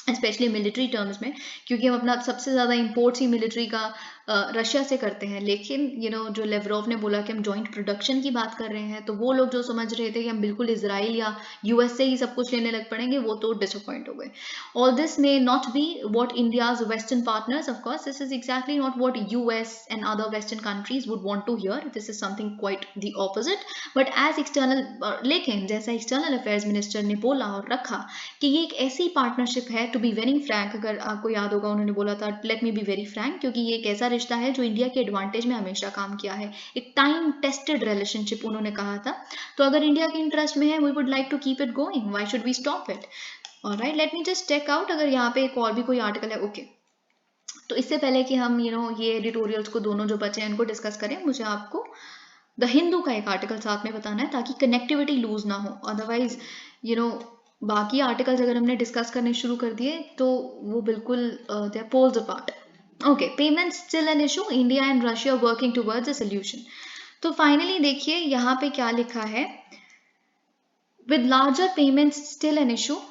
स्पेशली मिलिट्री टर्म्स में, क्योंकि हम अपना सबसे ज़्यादा इंपोर्ट्स ही मिलिट्री का रशिया से करते हैं। लेकिन जो लेवरोव ने बोला कि हम जॉइंट प्रोडक्शन की बात कर रहे हैं, तो वो लोग जो समझ रहे थे कि हम बिल्कुल इजराइल या यूएस से ही सब कुछ लेने लग पड़ेंगे, वो तो डिसअपॉइंट हो गए। All this may not be what India's western partners, of course this is exactly not what US and other western countries would want to hear, this is something quite the opposite. But as external, लेकिन जैसा external affairs minister ने बोला और रखा कि ये एक ऐसी पार्टनरशिप है, टू बी वेरी फ्रैंक, अगर आपको याद होगा उन्होंने बोला था let me be very Frank, क्योंकि ये एक ऐसा रिश्ता है जो इंडिया के एडवांटेज में हमेशा काम किया है, एक टाइम टेस्टेड रिलेशनशिप उन्होंने कहा था। तो अगर इंडिया के इंटरेस्ट में है, we would like to keep it going, why should we stop it. Alright, let me just check out अगर यहाँ पे एक और भी कोई आर्टिकल है। ओके, तो इससे पहले कि हम ये एडिटोरियल्स को दोनों जो बचे हैं उनको डिस्कस करें, मुझे आपको द हिंदू का एक आर्टिकल साथ में बताना है ताकि कनेक्टिविटी लूज ना हो। अदरवाइज बाकी आर्टिकल्स अगर हमने डिस्कस करने शुरू कर दिए तो वो बिल्कुल they are poles apart. Okay, payments still an issue, India and Russia working towards a solution. तो फाइनली देखिए यहाँ पे क्या लिखा है, with larger payments still an issue,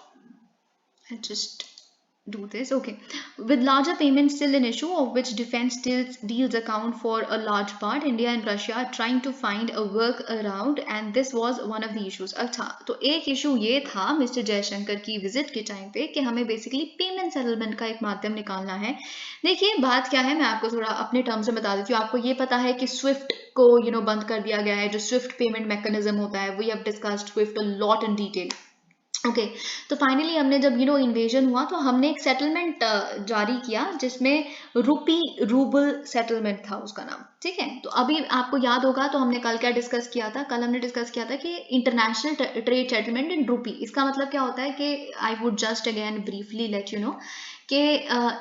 just do this. Okay, with larger payments still an issue, of which defense deals account for a large part, India and Russia are trying to find a work around, and this was one of the issues. अच्छा, तो एक issue ये था mister Jaishankar की visit के time पे कि हमें बेसिकली पेमेंट सेटलमेंट का एक माध्यम निकालना है। देखिए बात क्या है, मैं आपको थोड़ा अपने टर्म्स में बता देती हूँ। आपको ये पता है कि स्विफ्ट को बंद कर दिया गया है, जो स्विफ्ट पेमेंट मैकेनिज्म होता है, we have discussed SWIFT a lot in detail. Okay, तो फाइनली हमने जब इन्वेजन हुआ तो हमने एक सेटलमेंट जारी किया जिसमें रूपी रूबल सेटलमेंट था उसका नाम, ठीक है। तो अभी आपको याद होगा, तो हमने कल क्या डिस्कस किया था, कल हमने डिस्कस किया था कि इंटरनेशनल ट्रेड सेटलमेंट इन रूपी। इसका मतलब क्या होता है कि I would just again briefly let you know कि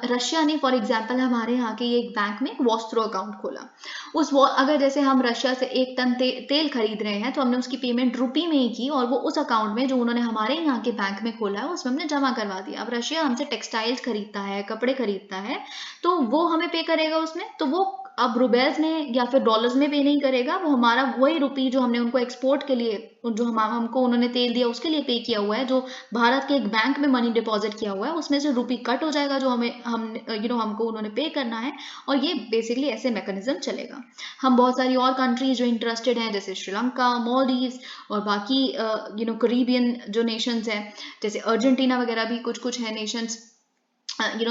रशिया ने फॉर एग्जांपल हमारे यहाँ के एक बैंक में एक वॉस्त्रो अकाउंट खोला। अगर जैसे हम रशिया से 1 टन तेल खरीद रहे हैं तो हमने उसकी पेमेंट रुपी में ही की, और वो उस अकाउंट में जो उन्होंने हमारे यहाँ के बैंक में खोला है उसमें हमने जमा करवा दिया। अब रशिया हमसे टेक्सटाइल्स खरीदता है, कपड़े खरीदता है, तो वो हमें पे करेगा उसमें, तो वो अब रुबेल्स में या फिर डॉलर्स में पे नहीं करेगा, वो हमारा वही रुपी जो हमने उनको एक्सपोर्ट के लिए, जो हमको उन्होंने तेल दिया उसके लिए पे किया हुआ है, जो भारत के एक बैंक में मनी डिपॉजिट किया हुआ है, उसमें से रुपी कट हो जाएगा जो हमको उन्होंने पे करना है। और ये बेसिकली ऐसे मैकेनिज्म चलेगा। हम बहुत सारी और कंट्रीज जो इंटरेस्टेड हैं, जैसे श्रीलंका, मालदीव्स और बाकी करीबियन जो नेशंस हैं, जैसे अर्जेंटीना वगैरह भी कुछ है नेशंस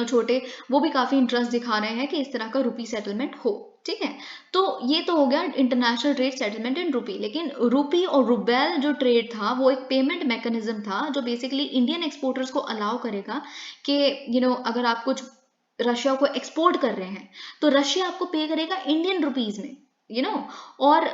छोटे, वो भी काफी इंटरेस्ट दिखा रहे हैं कि इस तरह का रुपी सेटलमेंट हो, ठीक है। तो ये तो हो गया इंटरनेशनल ट्रेड सेटलमेंट इन रुपी। लेकिन रुपी और रुबेल जो ट्रेड था वो एक पेमेंट मैकेनिज्म था जो बेसिकली इंडियन एक्सपोर्टर्स को अलाउ करेगा कि अगर आप कुछ रशिया को एक्सपोर्ट कर रहे हैं तो रशिया आपको पे करेगा इंडियन रुपीज में, और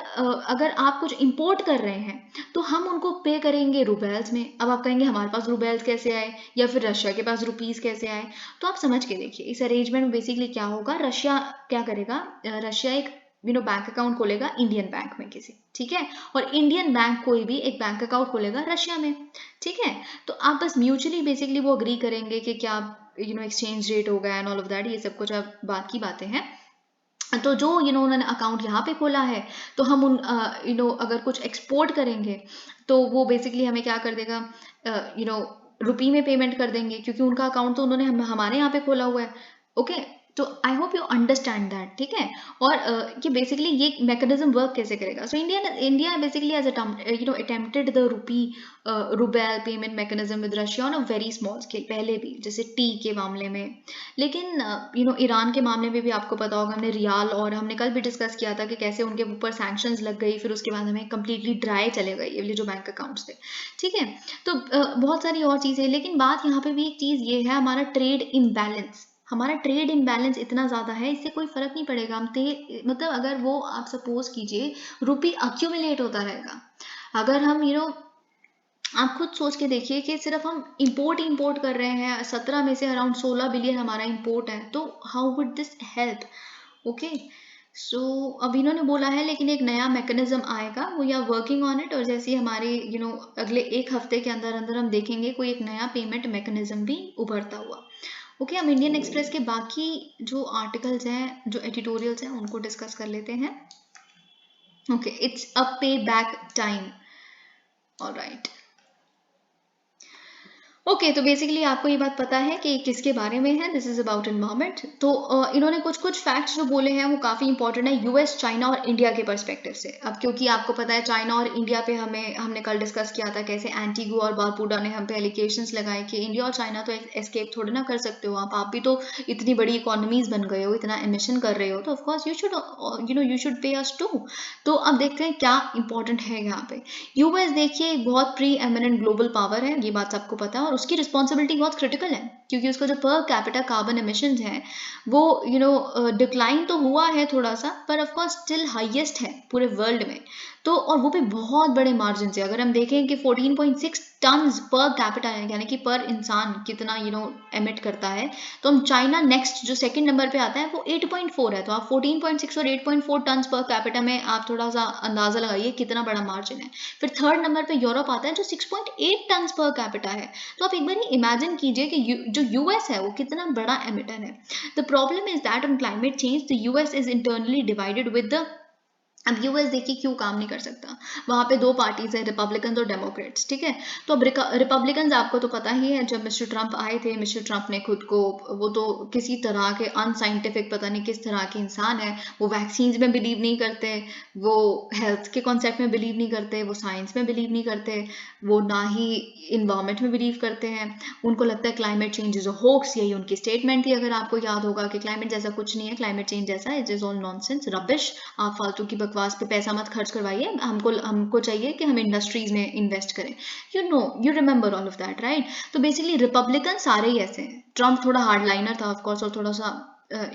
अगर आप कुछ इंपोर्ट कर रहे हैं तो हम उनको पे करेंगे रुबेल्स में। अब आप कहेंगे हमारे पास रुबेल्स कैसे आए या फिर रशिया के पास रुपीस कैसे आए, तो आप समझ के देखिए इस अरेंजमेंट में बेसिकली क्या होगा। रशिया क्या करेगा, रशिया एक बैंक अकाउंट खोलेगा इंडियन बैंक में किसी, ठीक है, और इंडियन बैंक कोई भी एक बैंक अकाउंट खोलेगा रशिया में, ठीक है। तो आप बस म्यूचुअली बेसिकली वो अग्री करेंगे कि क्या एक्सचेंज रेट होगा एंड ऑल ऑफ दैट, ये सब कुछ अब बात की बातें हैं। तो जो उन्होंने अकाउंट यहाँ पे खोला है, तो हम अगर कुछ एक्सपोर्ट करेंगे तो वो बेसिकली हमें क्या कर देगा, रुपी में पेमेंट कर देंगे, क्योंकि उनका अकाउंट तो उन्होंने हमारे यहाँ पे खोला हुआ है। ओके, तो I hope you understand that, ठीक है। और ये बेसिकली ये मैकेनिज्म वर्क कैसे करेगा। So India basically as attempted the rouble payment mechanism with Russia on a very small scale पहले भी, जैसे टी के मामले में। लेकिन ईरान के मामले में भी आपको पता होगा, हमने रियाल, और हमने कल भी डिस्कस किया था कि कैसे उनके ऊपर सैंक्शंस लग गई, फिर उसके बाद हमें कंप्लीटली ड्राई चले गए ये जो बैंक अकाउंट्स थे, ठीक है। तो बहुत सारी और चीज़ें, लेकिन बात यहाँ पे भी एक चीज़ ये है, हमारा ट्रेड इम्बैलेंस, हमारा ट्रेड इम्बैलेंस इतना ज़्यादा है, इससे कोई फर्क नहीं पड़ेगा। हम मतलब अगर वो आप सपोज कीजिए रुपी अक्यूमुलेट होता रहेगा, अगर हम आप खुद सोच के देखिए कि सिर्फ हम इंपोर्ट कर रहे हैं, 17 में से अराउंड 16 बिलियन हमारा इंपोर्ट है, तो how would this help. Okay, so अब इन्होंने बोला है लेकिन एक नया मैकेनिज्म आएगा, we are working on it, और जैसे हमारे अगले 1 हफ्ते के अंदर अंदर हम देखेंगे कोई एक नया पेमेंट मैकेनिज्म भी उभरता हुआ। ओके, हम इंडियन एक्सप्रेस के बाकी जो आर्टिकल्स हैं, जो एडिटोरियल्स हैं, उनको डिस्कस कर लेते हैं। ओके, इट्स अ पे बैक टाइम, ऑलराइट। ओके, तो बेसिकली आपको ये बात पता है कि किसके बारे में है। This is about environment. तो इन्होंने कुछ कुछ फैक्ट्स जो बोले हैं वो काफ़ी इंपॉर्टेंट है यूएस, चाइना और इंडिया के पर्सपेक्टिव से। अब क्योंकि आपको पता है चाइना और इंडिया पे हमने कल डिस्कस किया था कैसे एंटीगुआ और बारबुडा ने हम पे एलिगेशंस लगाए कि इंडिया और चाइना तो एस्केप थोड़ी ना कर सकते हो आप भी तो इतनी बड़ी इकोनॉमीज बन गए हो, इतना एमिशन कर रहे हो, तो of course you should pay us to. तो अब देखते हैं क्या इंपॉर्टेंट है यहाँ पे। यूएस देखिए एक बहुत प्री एमिनेंट ग्लोबल पावर है, ये बात सबको पता है, और उसकी रिस्पॉन्सिबिलिटी बहुत क्रिटिकल है क्योंकि उसका जो पर कैपिटा कार्बन एमिशन है वो डिक्लाइन तो हुआ है थोड़ा सा, पर ऑफकोर्स स्टिल हाईएस्ट है पूरे वर्ल्ड में। तो और वो भी बहुत बड़े मार्जिन से। अगर हम देखें कि 14.6 टन्स पर कैपिटा है, यानी कि पर इंसान कितना एमिट करता है, तो हम चाइना नेक्स्ट जो सेकंड नंबर पे आता है वो 8.4 है। तो आप 14.6 और 8.4 टन्स पर कैपिटा में आप थोड़ा सा अंदाजा लगाइए कितना बड़ा मार्जिन है। फिर थर्ड नंबर पे यूरोप आता है जो 6.8 टन्स पर कैपिटा है। तो आप एक बार इमेजिन कीजिए कि जो यूएस है वो कितना बड़ा एमिटर है। The problem is that on climate change the US is internally divided with the. अब यूएस देखिए क्यों काम नहीं कर सकता, वहां पे दो पार्टीज है, रिपब्लिकन और डेमोक्रेट्स, ठीक है। तो अब रिपब्लिकन आपको तो पता ही है, जब मिस्टर ट्रंप आए थे, मिस्टर ट्रंप ने खुद को, वो तो किसी तरह के अनसाइंटिफिक पता नहीं किस तरह के इंसान है, वो वैक्सीन में बिलीव नहीं करते, वो हेल्थ के कॉन्सेप्ट में बिलीव नहीं करते, वो साइंस में बिलीव नहीं करते, वो ना ही इन्वायरमेंट में बिलीव करते हैं। उनको लगता है climate change is a hoax, यही उनकी स्टेटमेंट थी, अगर आपको याद होगा कि क्लाइमेट जैसा कुछ नहीं है, क्लाइमेट चेंज जैसा it is all nonsense, rubbish, आप फालतू की बकवास पे पैसा मत खर्च करवाइए, हमको चाहिए कि हम इंडस्ट्रीज में इन्वेस्ट करें। You remember all of that, right. तो बेसिकली रिपब्लिकन सारे ही ऐसे हैं। ट्रम्प थोड़ा हार्डलाइनर था ऑफकोर्स, और थोड़ा सा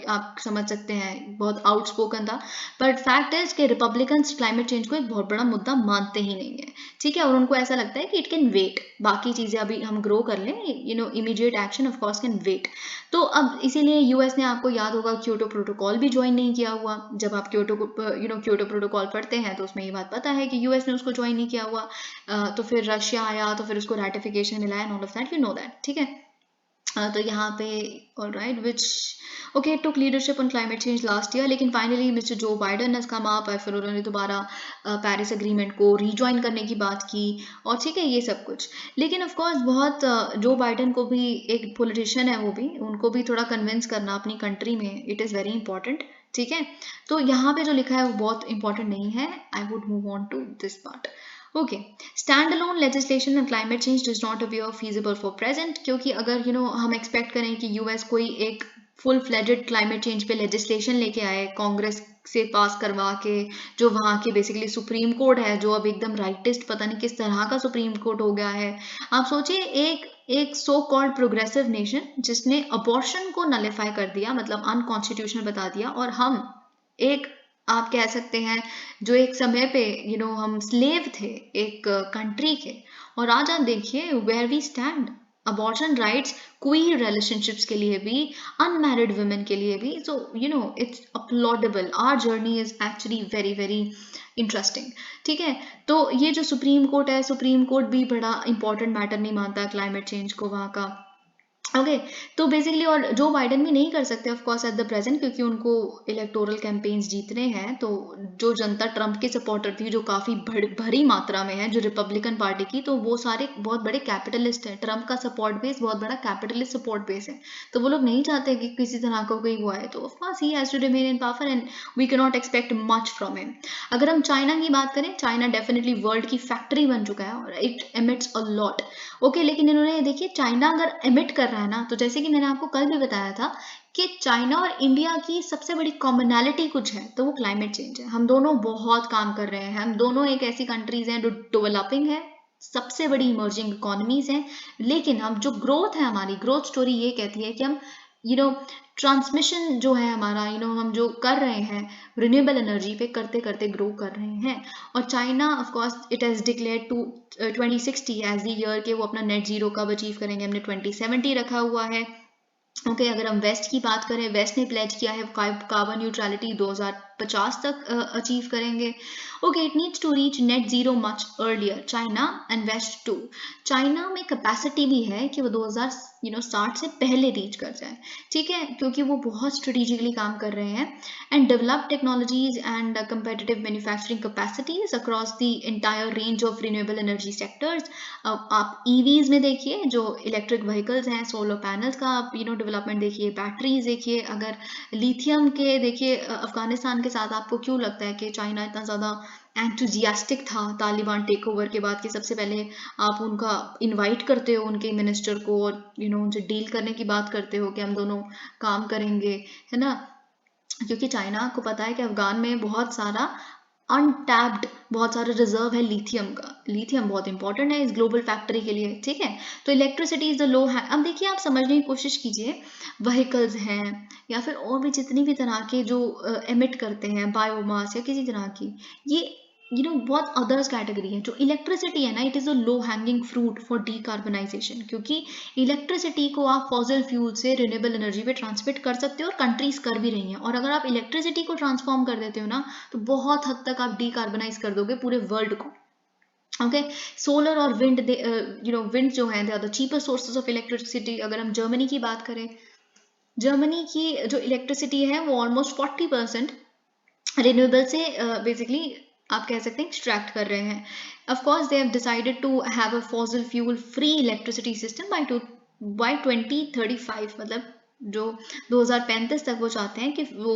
आप समझ सकते हैं बहुत आउटस्पोकन था, बट फैक्ट इज कि रिपब्लिकन्स क्लाइमेट चेंज को एक बहुत बड़ा मुद्दा मानते ही नहीं है, ठीक है। और उनको ऐसा लगता है कि इट कैन वेट, बाकी चीजें अभी हम ग्रो कर लें, immediate action of course can wait. तो अब इसीलिए यूएस ने, आपको याद होगा, क्योटो प्रोटोकॉल भी ज्वाइन नहीं किया हुआ। जब आप क्योटो प्रोटोकॉल पढ़ते हैं तो उसमें ये बात पता है कि यूएस ने उसको ज्वाइन नहीं किया हुआ। तो फिर रशिया आया, तो फिर उसको रेटिफिकेशन मिला and all of that, that, ठीक है। तो यहाँ पे all right which okay took leadership on climate change last year, लेकिन फाइनली मिस्टर जो बाइडन हैज कम अप, फिर उन्होंने दोबारा पेरिस एग्रीमेंट को रीजॉइन करने की बात की, और ठीक है ये सब कुछ। लेकिन ऑफ कोर्स बहुत जो बाइडन को भी, एक पॉलिटिशियन है वो भी, उनको भी थोड़ा कन्विंस करना अपनी कंट्री में, इट इज़ वेरी इंपॉर्टेंट, ठीक है। तो यहाँ पे जो लिखा है वो बहुत इंपॉर्टेंट नहीं है। I would move on to this part. Okay, stand alone legislation on climate change does not appear feasible for present, क्योंकि अगर हम एक्सपेक्ट करें कि यूएस कोई एक फुल फ्लेजेड क्लाइमेट चेंज पे लेजिस्लेशन लेके आए कांग्रेस से पास करवा के, जो वहाँ के बेसिकली सुप्रीम कोर्ट है, जो अब एकदम राइटिस्ट पता नहीं किस तरह का सुप्रीम कोर्ट हो गया है। आप सोचिए एक सो कॉल्ड प्रोग्रेसिव नेशन जिसने अबॉर्शन को नलिफाई कर दिया, मतलब अनकॉन्स्टिट्यूशनल बता दिया, और हम एक, आप कह सकते हैं, जो एक समय पे हम स्लेव थे एक कंट्री के, और आज आप देखिए where we stand. Abortion rights queer relationships के लिए भी, अनमैरिड वुमेन के लिए भी, so it's applaudable. Our journey is actually very very interesting, ठीक है। तो ये जो सुप्रीम कोर्ट है, सुप्रीम कोर्ट भी बड़ा इंपॉर्टेंट मैटर नहीं मानता क्लाइमेट चेंज को वहाँ का। ओके, तो बेसिकली, और जो बाइडन भी नहीं कर सकते of course at the present, क्योंकि उनको इलेक्टोरल कैंपेन्स जीतने हैं। तो जो जनता ट्रंप के सपोर्टर थी, जो काफ़ी भरी मात्रा में है, जो रिपब्लिकन पार्टी की, तो वो सारे बहुत बड़े कैपिटलिस्ट हैं। ट्रंप का सपोर्ट बेस बहुत बड़ा कैपिटलिस्ट सपोर्ट बेस है, तो वो लोग नहीं चाहते कि किसी तरह का कोई वो आए। तो of course he has to remain in power and we can not expect much from him. अगर हम चाइना की बात करें, चाइना डेफिनेटली वर्ल्ड की फैक्ट्री बन चुका है और it emits a lot. Okay, लेकिन इन्होंने देखिए, चाइना अगर एमिट कर रहा है ना, तो जैसे कि मैंने आपको कल भी बताया था कि चाइना और इंडिया की सबसे बड़ी कॉमनैलिटी कुछ है, तो वो क्लाइमेट चेंज है। हम दोनों बहुत काम कर रहे हैं, हम दोनों एक ऐसी कंट्रीज हैं जो डेवलपिंग है, सबसे बड़ी इमर्जिंग इकोनॉमीज हैं, लेकिन हम जो ग्रोथ है, हमारी ग्रोथ स्टोरी ये कहती है कि हम ट्रांसमिशन जो है हमारा, हम जो कर रहे हैं रिन्यूएबल एनर्जी पे करते करते ग्रो कर रहे हैं। और China of course it has declared to 2060 as the year के वो अपना नेट जीरो कब अचीव करेंगे, हमने 2070 रखा हुआ है। ओके, अगर हम वेस्ट की बात करें, वेस्ट ने प्लेज किया है कार्बन न्यूट्रलिटी 2050 तक अचीव करेंगे। Okay, it needs to reach net zero much earlier, China and West too. China में कैपेसिटी भी है कि वो 60 से पहले रीच कर जाए, ठीक है, क्योंकि वो बहुत स्ट्रेटेजिकली काम कर रहे हैं। And develop technologies and competitive manufacturing capacities across the entire range of renewable energy sectors. आप ईवीज में देखिए, जो इलेक्ट्रिक व्हीकल्स हैं, सोलर पैनल्स का आप डेवलपमेंट देखिए, बैटरीज देखिए, अगर लिथियम के देखिए, अफगानिस्तान के साथ आपको क्यों लगता है कि चाइना इतना ज़्यादा एंथुजियास्टिक था तालिबान टेक ओवर के बाद, कि सबसे पहले आप उनका इनवाइट करते हो उनके मिनिस्टर को, और उनसे डील करने की बात करते हो कि हम दोनों काम करेंगे, है ना, क्योंकि चाइना को पता है कि अफगान में बहुत सारा अनटैप्ड, बहुत सारा रिजर्व है लिथियम का। लिथियम बहुत इंपॉर्टेंट है इस ग्लोबल फैक्ट्री के लिए, ठीक है। तो इलेक्ट्रिसिटी इज द लो है। अब देखिए, आप समझने की कोशिश कीजिए, व्हीकल्स हैं या फिर और भी जितनी भी तरह के जो एमिट करते हैं, बायोमास या किसी तरह की, ये बहुत अदर्स कैटेगरी है। जो इलेक्ट्रिसिटी है ना, it is a low hanging fruit for decarbonisation, क्योंकि इलेक्ट्रिसिटी को आप फॉसिल फ्यूल से रिन्यूएबल एनर्जी पे ट्रांसमिट कर सकते हो, और कंट्रीज कर भी रही हैं। और अगर आप इलेक्ट्रिसिटी को ट्रांसफॉर्म कर देते हो ना, तो बहुत हद तक आप डीकार्बनाइज कर दोगे पूरे वर्ल्ड को। ओके, सोलर और विंड, विंड जो है, they are the cheaper sources of electricity. अगर हम जर्मनी की बात करें, जर्मनी की जो इलेक्ट्रिसिटी है वो ऑलमोस्ट 40% रिन्यूएबल से बेसिकली आप कह सकते हैं एक्सट्रैक्ट कर रहे हैं। Of course they have decided to have a fossil fuel free electricity system by 2035, मतलब जो 2035 तक वो चाहते हैं कि वो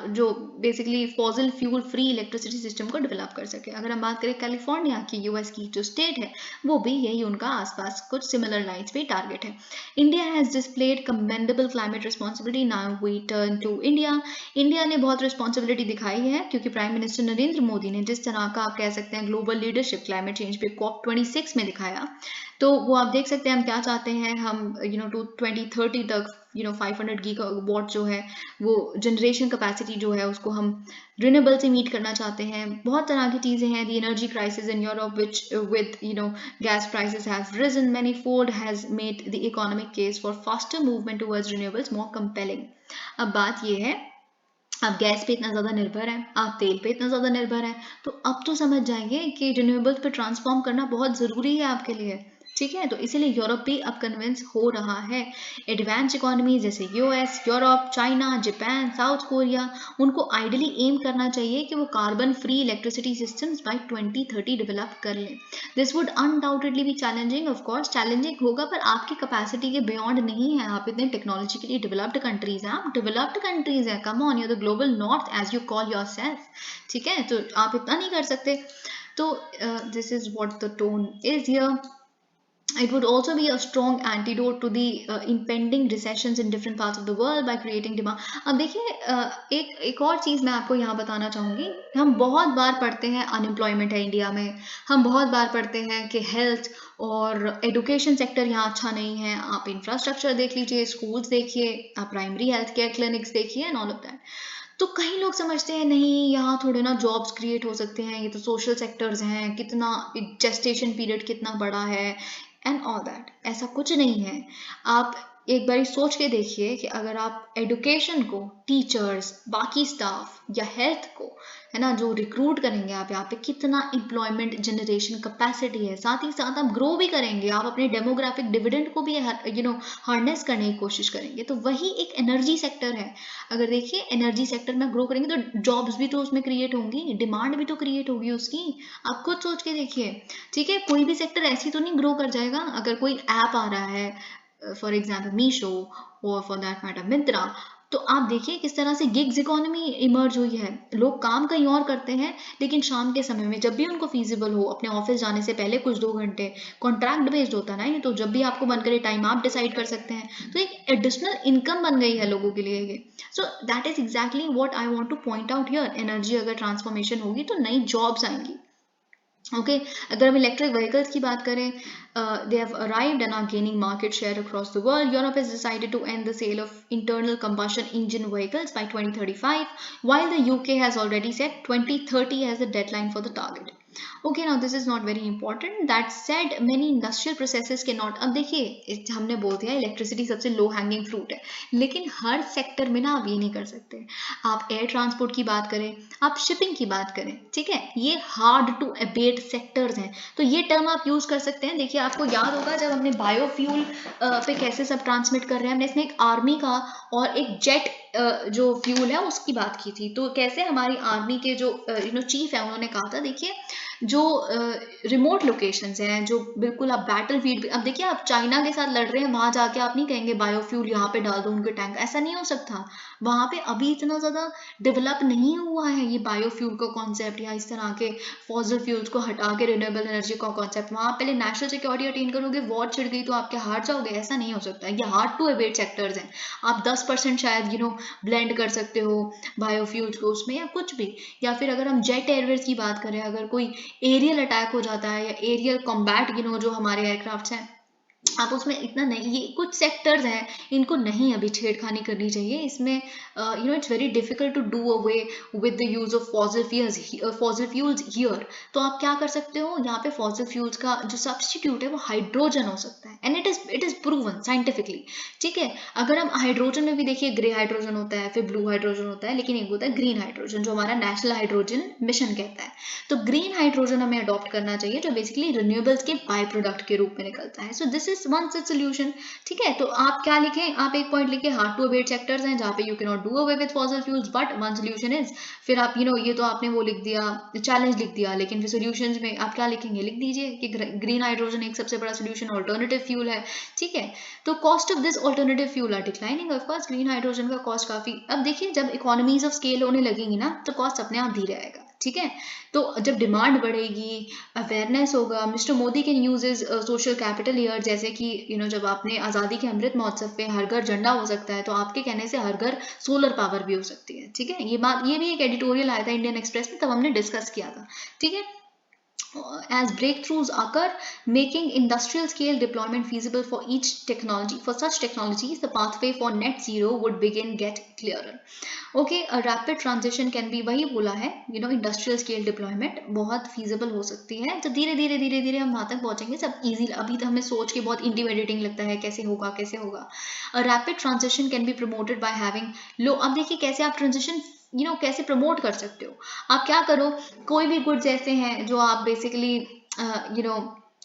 जो basically fossil fuel free electricity system को डेवलप कर सके। अगर हम बात करें कैलिफोर्निया की, यूएस की जो स्टेट है, वो भी यही उनका आसपास कुछ सिमिलर लाइन्स पे टारगेट है। India has displayed commendable climate responsibility. Now we turn to India. India ने बहुत रिस्पॉन्सिबिलिटी दिखाई है, क्योंकि प्राइम मिनिस्टर नरेंद्र मोदी ने जिस तरह का आप कह सकते हैं ग्लोबल लीडरशिप क्लाइमेट चेंज पे COP26 में दिखाया, तो वो आप देख सकते हैं हम क्या चाहते हैं। हम टू 2030 तक 500 गीगावाट जो है वो जनरेशन कैपेसिटी जो है उसको हम रिन्यूएबल से मीट करना चाहते हैं। बहुत तरह की चीज़ें हैं। The energy crisis in Europe which with gas prices have risen many fold has made the economic case for faster movement towards renewables more compelling. अब बात ये है, आप गैस पे इतना ज़्यादा निर्भर हैं, आप तेल पे इतना ज़्यादा निर्भर हैं, तो अब तो समझ जाएंगे कि रिन्यूएबल्स पे ट्रांसफॉर्म करना बहुत ज़रूरी है आपके लिए, ठीक है। तो इसीलिए यूरोप भी अब कन्विंस हो रहा है। एडवांस इकोनॉमी जैसे US, Europe, China, Japan, South Korea, उनको आइडियली एम करना चाहिए कि वो carbon free electricity systems by 2030 develop कर लें। This would undoubtedly be challenging, of course challenging होगा, पर आपकी कैपेसिटी के बियॉन्ड नहीं है। आप इतने टेक्नोलॉजिकली डेवलप्ड कंट्रीज हैं, आप डेवलप्ड कंट्रीज हैं, come on, you the global north as you call yourself, ठीक है। तो आप इतना नहीं कर सकते। तो this is what the tone is here. It would also be a strong antidote to the impending recessions in different parts of the world by creating demand. अब देखिए, एक और चीज़ मैं आपको यहाँ बताना चाहूँगी। हम बहुत बार पढ़ते हैं अनएम्प्लॉयमेंट है इंडिया में, हम बहुत बार पढ़ते हैं कि हेल्थ और एजुकेशन सेक्टर यहाँ अच्छा नहीं है। आप इंफ्रास्ट्रक्चर देख लीजिए, स्कूल्स देखिए, आप प्राइमरी हेल्थ केयर क्लिनिक्स देखिए एंड ऑल ऑफ दैट। तो कई लोग समझते हैं नहीं, यहाँ थोड़े ना जॉब्स क्रिएट हो सकते हैं, ये तो सोशल सेक्टर्स हैं, कितना जेस्टेशन पीरियड कितना बड़ा है एंड ऑल दैट। ऐसा कुछ नहीं है। आप एक बारी सोच के देखिए कि अगर आप एडुकेशन को, टीचर्स, बाकी स्टाफ या हेल्थ को, है ना, जो रिक्रूट करेंगे आप यहाँ पे, कितना एम्प्लॉयमेंट जनरेशन कैपेसिटी है। साथ ही साथ आप ग्रो भी करेंगे, आप अपने डेमोग्राफिक डिविडेंड को भी हार्नेस करने की कोशिश करेंगे। तो वही एक एनर्जी सेक्टर है। अगर देखिए एनर्जी सेक्टर में ग्रो करेंगे तो जॉब्स भी तो उसमें क्रिएट होंगी, डिमांड भी तो क्रिएट होगी उसकी। आप खुद सोच के देखिए, ठीक है। कोई भी सेक्टर ऐसी तो नहीं ग्रो कर जाएगा। अगर कोई ऐप आ रहा है, फॉर एग्जाम्पल मीशो और फॉर दैट मैटर मिंत्रा, तो आप देखिए किस तरह से गिग्स इकोनॉमी इमर्ज हुई है। लोग काम कहीं और करते हैं, लेकिन शाम के समय में जब भी उनको फीजिबल हो, अपने ऑफिस जाने से पहले कुछ 2 घंटे, कॉन्ट्रैक्ट बेस्ड होता है ना ये, तो जब भी आपको मन करे टाइम आप डिसाइड कर सकते हैं। तो एक एडिशनल इनकम बन गई है लोगों के लिए ये। So that is exactly what I want two point out here. Energy अगर ट्रांसफॉर्मेशन होगी तो नई जॉब्स आएंगी। ओके, अगर हम इलेक्ट्रिक व्हीकल्स की बात करें, they have arrived and are gaining market share across the world. Europe has decided to end the sale of internal combustion engine vehicles by 2035, while the UK has already set 2030 as the deadline for the target. Okay, now this is not very important. That said many industrial processes के not, अब देखिए हमने बोल दिया electricity सबसे low hanging fruit है, लेकिन हर sector में ना आप ये नहीं कर सकते। आप एयर ट्रांसपोर्ट की बात करें, आप शिपिंग की बात करें, ठीक है, ये हार्ड टू अबेट सेक्टर्स हैं, तो ये टर्म आप यूज कर सकते हैं। देखिए आपको याद होगा जब हमने बायोफ्यूल पे कैसे सब ट्रांसमिट कर रहे हैं, हमने इसमें एक आर्मी का और एक जेट जो फ्यूल है उसकी बात की थी। तो कैसे हमारी आर्मी के जो चीफ है उन्होंने कहा था, देखिए जो रिमोट लोकेशंस हैं, जो बिल्कुल आप बैटल फील्ड पे, अब देखिए आप चाइना के साथ लड़ रहे हैं, वहां जाके आप नहीं कहेंगे बायोफ्यूल यहाँ पे डाल दो उनके टैंक, ऐसा नहीं हो सकता। वहां पे अभी इतना ज्यादा डेवलप नहीं हुआ है ये बायोफ्यूल का कॉन्सेप्ट, या इस तरह के फॉसिल फ्यूल्स को हटा के रिन्यूएबल एनर्जी का कॉन्सेप्ट। वहां पहले नेशनल सिक्योरिटी अटेन करोगे, वॉर छिड़ गई तो आपके हार जाओगे, ऐसा नहीं हो सकता। ये हार्ड टू अबेट सेक्टर्स हैं। आप 10% शायद ब्लेंड कर सकते हो बायोफ्यूल्स को उसमें, या कुछ भी। या फिर अगर हम जेट एयरवेज की बात करें, अगर कोई एरियल अटैक हो जाता है या एरियल कॉम्बैट जो हमारे एयरक्राफ्ट हैं, आप उसमें इतना नहीं, ये कुछ सेक्टर्स हैं इनको नहीं अभी छेड़खानी करनी चाहिए इसमें। It's very difficult to do away with the use of fossil fuels here. तो आप क्या कर सकते हो, यहाँ पे फॉसिल फ्यूल्स का जो सब्स्टिट्यूट है वो हाइड्रोजन हो सकता है, and it is proven scientifically. ठीक है, अगर हम हाइड्रोजन में भी देखिए, ग्रे हाइड्रोजन होता है, फिर ब्लू हाइड्रोजन होता है, लेकिन एक होता है ग्रीन हाइड्रोजन जो हमारा नेशनल हाइड्रोजन मिशन कहता है। तो ग्रीन हाइड्रोजन हमें अडॉप्ट करना चाहिए जो बेसिकली रिन्यूएबल्स के बाय प्रोडक्ट के रूप में निकलता है। So this is one such solution. ठीक है, तो आप क्या लिखें, आप एक पॉइंट लिखे, हार्ड टू अबेट सेक्टर्स हैं जहाँ पे you can not do away with fossil fuels, but one solution is, फिर आप ये तो आपने वो लिख दिया, चैलेंज लिख दिया, लेकिन फिर सोल्यूशन में आप क्या लिखेंगे, लिख दीजिए कि ग्रीन हाइड्रोजन एक सबसे बड़ा सोल्यूशन ऑल्टरनेटिव फ्यूल है। ठीक है, तो cost of this alternative fuel are declining. Of course green hydrogen का कॉस्ट काफी, अब देखिए जब इकोनॉमीज ऑफ स्केल होने लगेंगी ना तो कॉस्ट अपने आप धीरे आएगा। ठीक है, तो जब डिमांड बढ़ेगी, अवेयरनेस होगा, mister Modi can use is social capital year, जैसे कि जब आपने आज़ादी के अमृत महोत्सव पे हर घर झंडा हो सकता है, तो आपके कहने से हर घर सोलर पावर भी हो सकती है। ठीक है, ये भी एक एडिटोरियल आया था इंडियन एक्सप्रेस में, तब हमने डिस्कस किया था। ठीक है, as breakthroughs occur, making industrial scale deployment feasible for each technology. For such technologies, the pathway for net zero would begin get clearer. Okay, a rapid transition can be, वही बोला है, industrial scale deployment बहुत feasible हो सकती है, तो धीरे धीरे धीरे धीरे हम वहां तक पहुंचेंगे। सब easy, अभी तो हमें सोच के बहुत intimidating लगता है, कैसे होगा कैसे होगा। A rapid transition can be promoted by having low, अब देखिए कैसे आप transition कैसे प्रमोट कर सकते हो। आप क्या करो, कोई भी गुड्स ऐसे हैं जो आप बेसिकली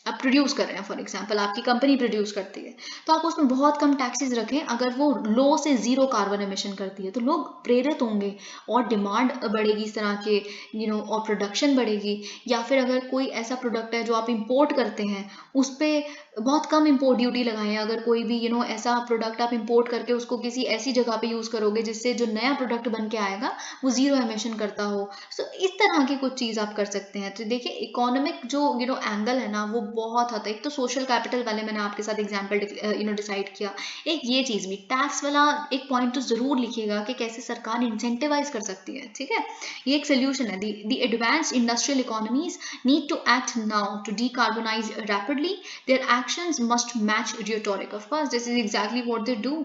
आप प्रोड्यूस कर रहे हैं, फॉर एग्जांपल आपकी कंपनी प्रोड्यूस करती है, तो आप उसमें बहुत कम टैक्सेस रखें। अगर वो लो से जीरो कार्बन एमिशन करती है तो लोग प्रेरित होंगे और डिमांड बढ़ेगी इस तरह के और प्रोडक्शन बढ़ेगी। या फिर अगर कोई ऐसा प्रोडक्ट है जो आप इंपोर्ट करते हैं, उस पर बहुत कम इंपोर्ट ड्यूटी लगाएं। अगर कोई भी ऐसा प्रोडक्ट आप इंपोर्ट करके उसको किसी ऐसी जगह पे यूज करोगे जिससे जो नया प्रोडक्ट बन के आएगा वो जीरो एमिशन करता हो, तो इस तरह की कुछ चीज आप कर सकते हैं। तो देखिए इकोनॉमिक जो एंगल है ना वो बहुत हद तक, एक तो सोशल कैपिटल वाले मैंने आपके साथ एग्जांपल डिसाइड किया, एक ये चीज भी, टैक्स वाला एक पॉइंट तो जरूर लिखिएगा कि कैसे सरकार इंसेंटिवाइज कर सकती है। ठीक है, ये एक सोल्यूशन है। The advanced industrial economies need to act now to decarbonize rapidly. Their actions must match rhetoric. Of course, this is exactly what they do.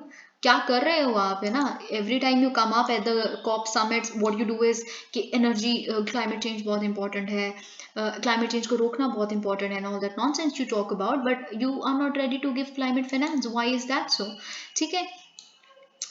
क्या कर रहे हो आप, है ना? Every time you come up at the COP summits, what you do is कि energy, climate change बहुत important है, क्लाइमेट चेंज को रोकना बहुत इंपॉर्टेंट है, all that nonsense you talk about, but you are not ready to give climate finance. Why is that so? ठीक है,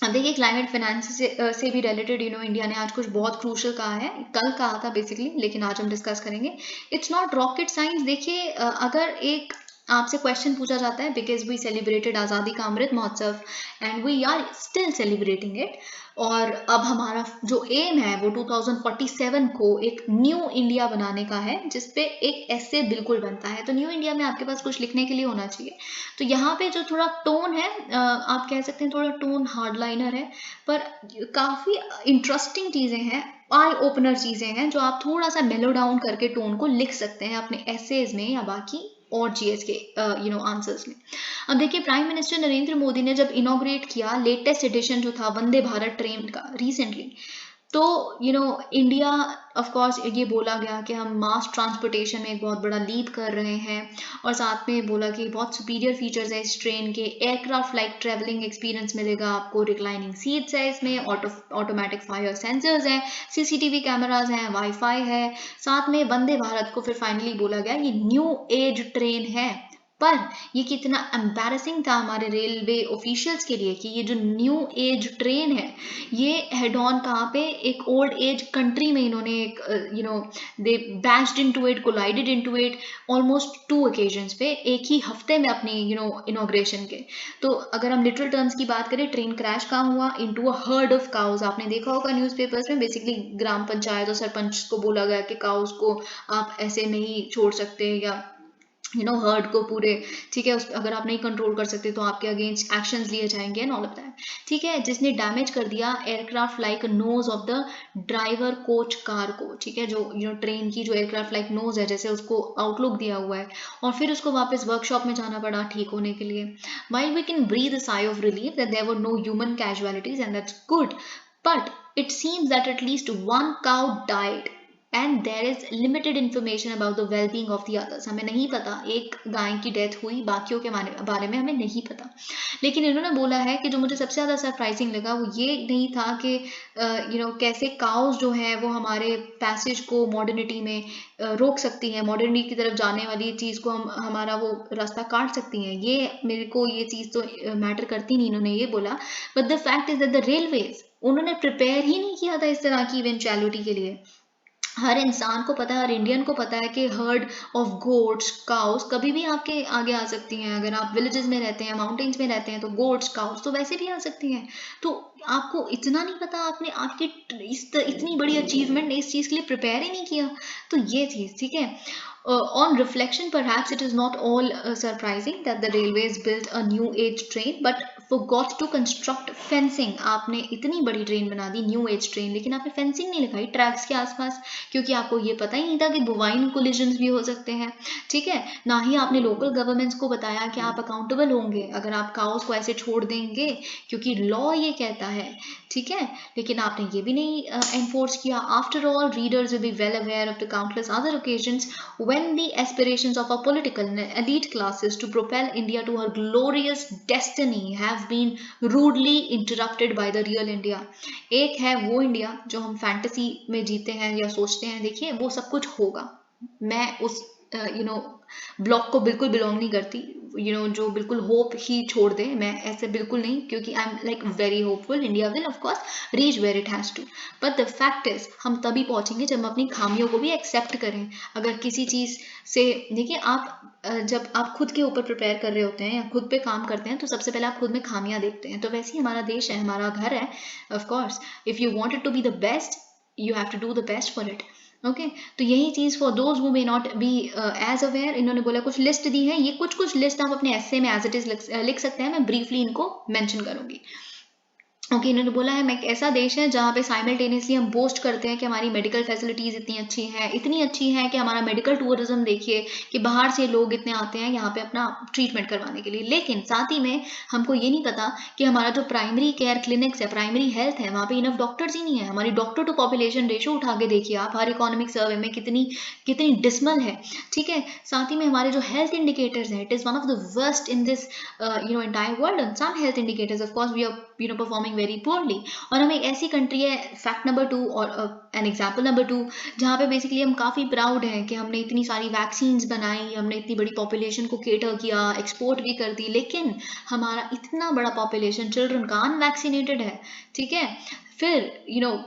अब देखिए क्लाइमेट फाइनेंस से भी रिलेटेड इंडिया ने आज कुछ बहुत क्रूशल कहा है, कल कहा था बेसिकली, लेकिन आज हम डिस्कस करेंगे। It's not rocket science. देखिए अगर एक आपसे क्वेश्चन पूछा जाता है, बिकॉज वी सेलिब्रेटेड आज़ादी ka Amrit Mahotsav and we are still celebrating it, और अब हमारा जो एम है वो 2047 को एक न्यू इंडिया बनाने का है, जिसपे एक ऐसे बिल्कुल बनता है। तो न्यू इंडिया में आपके पास कुछ लिखने के लिए होना चाहिए। तो यहाँ पे जो थोड़ा टोन है, आप कह सकते हैं थोड़ा टोन हार्ड लाइनर है, पर काफी इंटरेस्टिंग चीजें हैं, आई ओपनर चीजें हैं जो आप थोड़ा सा मेलो डाउन करके टोन को लिख सकते हैं अपने एसेज में या बाकी और जीएस के आंसर्स में। अब देखिए प्राइम मिनिस्टर नरेंद्र मोदी ने जब इनॉग्रेट किया लेटेस्ट एडिशन जो था वंदे भारत ट्रेन का रिसेंटली, तो इंडिया ऑफ कोर्स ये बोला गया कि हम मास ट्रांसपोर्टेशन में एक बहुत बड़ा लीड कर रहे हैं, और साथ में बोला कि बहुत सुपीरियर फीचर्स है इस ट्रेन के, एयरक्राफ्ट लाइक ट्रेवलिंग एक्सपीरियंस मिलेगा आपको, रिक्लाइनिंग सीट्स है इसमें, ऑटोमेटिक फायर सेंसर्स हैं, सीसीटीवी कैमराज हैं, वाईफाई है, साथ में वंदे भारत को फिर फाइनली बोला गया ये न्यू एज ट्रेन है। पर ये कितना एम्बैरेसिंग था हमारे रेलवे ऑफिशियल्स के लिए कि ये जो न्यू एज ट्रेन है ये हेड ऑन कहाँ पे, एक ओल्ड एज कंट्री में इन्होंने एक they bashed into it, collided into it almost 2 occasions पे, एक ही हफ्ते में अपनी इनॉग्रेशन के। तो अगर हम लिटरल टर्म्स की बात करें, ट्रेन क्रैश कहाँ हुआ, into a herd of cows. आपने देखा होगा न्यूज़पेपर्स में, बेसिकली ग्राम पंचायत और सरपंच को बोला गया कि काउज को आप ऐसे नहीं छोड़ सकते, या हर्ड को पूरे, ठीक है, अगर आप नहीं कंट्रोल कर सकते तो आपके अगेंस्ट एक्शंस लिए जाएंगे एंड ऑल ऑफ दैट, ठीक है। जिसने डैमेज कर दिया aircraft like nose of the driver coach car को, ठीक है, जो ट्रेन की जो एयरक्राफ्ट लाइक नोज है जैसे उसको आउटलुक दिया हुआ है, और फिर उसको वापस वर्कशॉप में जाना पड़ा ठीक होने के लिए। While we can breathe a sigh of relief that there were no human casualties, and that's good, but it seems that at least one cow died and there is limited information about the well-being of the others. हमें नहीं पता, एक गाय की death हुई, बाकियों के बारे में हमें नहीं पता। लेकिन इन्होंने बोला है कि जो मुझे सबसे ज़्यादा सरप्राइजिंग लगा वो ये नहीं था कि कैसे काउस जो है वो हमारे पैसेज को मॉडर्निटी में रोक सकती हैं, मॉडर्निटी की तरफ जाने वाली चीज़ को हमारा वो रास्ता काट सकती हैं। ये मेरे को ये चीज़ तो मैटर करती नहीं, इन्होंने ये बोला। But the fact is that the railways उन्होंने प्रिपेयर ही नहीं किया था इस तरह की इवेंचुअलिटी के लिए। हर इंसान को पता है, हर इंडियन को पता है कि हर्ड ऑफ गोट्स काउस कभी भी आपके आगे आ सकती हैं। अगर आप विलेजेस में रहते हैं, माउंटेन्स में रहते हैं, तो गोट्स काउस तो वैसे भी आ सकती हैं। तो आपको इतना नहीं पता, आपने आपकी इतनी बड़ी अचीवमेंट ने इस चीज़ के लिए प्रिपेयर ही नहीं किया। तो ये चीज़, ठीक है। On reflection, perhaps it is not all surprising that the railways built a new age train but forgot to construct fencing. आपने इतनी बड़ी ट्रेन बना दी न्यू एज ट्रेन, लेकिन आपने फेंसिंग नहीं लगाई ट्रैक्स के आसपास, क्योंकि आपको ये पता ही नहीं था कि बोवाइन कोलिजन्स भी हो सकते हैं, ठीक है। ना ही आपने लोकल गवर्नमेंट्स को बताया कि आप अकाउंटेबल होंगे अगर आप काउस को ऐसे छोड़ देंगे, क्योंकि लॉ ये कहता है, ठीक है। लेकिन आपने ये भी नहीं एनफोर्स किया। After all, readers will be well aware of the countless other occasions when the aspirations of our political elite classes to propel India to her glorious destiny have been rudely interrupted by the real India. एक है वो India जो हम fantasy में जीते हैं या सोचते हैं, देखिए वो सब कुछ होगा। मैं उस ब्लॉक को बिल्कुल बिलोंग नहीं करती, जो बिल्कुल होप ही छोड़ दे, मैं ऐसे बिल्कुल नहीं, क्योंकि I am like very hopeful India will of course reach where it has to. But the fact is हम तभी पहुंचेंगे जब हम अपनी खामियों को भी एक्सेप्ट करें। अगर किसी चीज़ से, देखिए आप जब आप खुद के ऊपर प्रिपेयर कर रहे होते हैं या खुद पे काम करते हैं तो सबसे पहले आप खुद में खामियां देखते हैं। तो वैसे ही हमारा देश है, हमारा घर है, of course if you wanted to be the best you have to do the best for it. Okay, तो यही चीज़ for those who may not be as aware, इन्होंने बोला कुछ लिस्ट दी है, ये कुछ लिस्ट आप अपने एस्से में एज इट इज लिख सकते हैं, मैं ब्रीफली इनको मेंशन करूंगी। ओके, इन्होंने बोला है मैं एक ऐसा देश है जहाँ पे साइमल्टेनियसली हम बोस्ट करते हैं कि हमारी मेडिकल फैसिलिटीज़ इतनी अच्छी हैं कि हमारा मेडिकल टूरिज्म देखिए कि बाहर से लोग इतने आते हैं यहाँ पे अपना ट्रीटमेंट करवाने के लिए। लेकिन साथ ही में हमको ये नहीं पता कि हमारा जो प्राइमरी केयर क्लिनिक्स है, प्राइमरी हेल्थ है, वहाँ पे इनफ डॉक्टर्स ही नहीं है। हमारी डॉक्टर टू पॉपुलेशन रेशो उठा के देखिए आप, हर इकोनॉमिक सर्वे में कितनी डिसमल है, ठीक है। साथ ही में हमारे जो हेल्थ इंडिकेटर्स हैं, it is one of the worst in this entire world, and some health indicators of course we are performing very poorly. और हम एक ऐसी कंट्री है, फैक्ट नंबर 2 और एन एग्जाम्पल नंबर 2, जहाँ पे बेसिकली हम काफ़ी प्राउड हैं कि हमने इतनी सारी वैक्सीन्स बनाई, हमने इतनी बड़ी पॉपुलेशन को केटर किया, एक्सपोर्ट भी कर दी, लेकिन हमारा इतना बड़ा पॉपुलेशन चिल्ड्रन का अनवैक्सीनेटेड है, ठीक है। फिर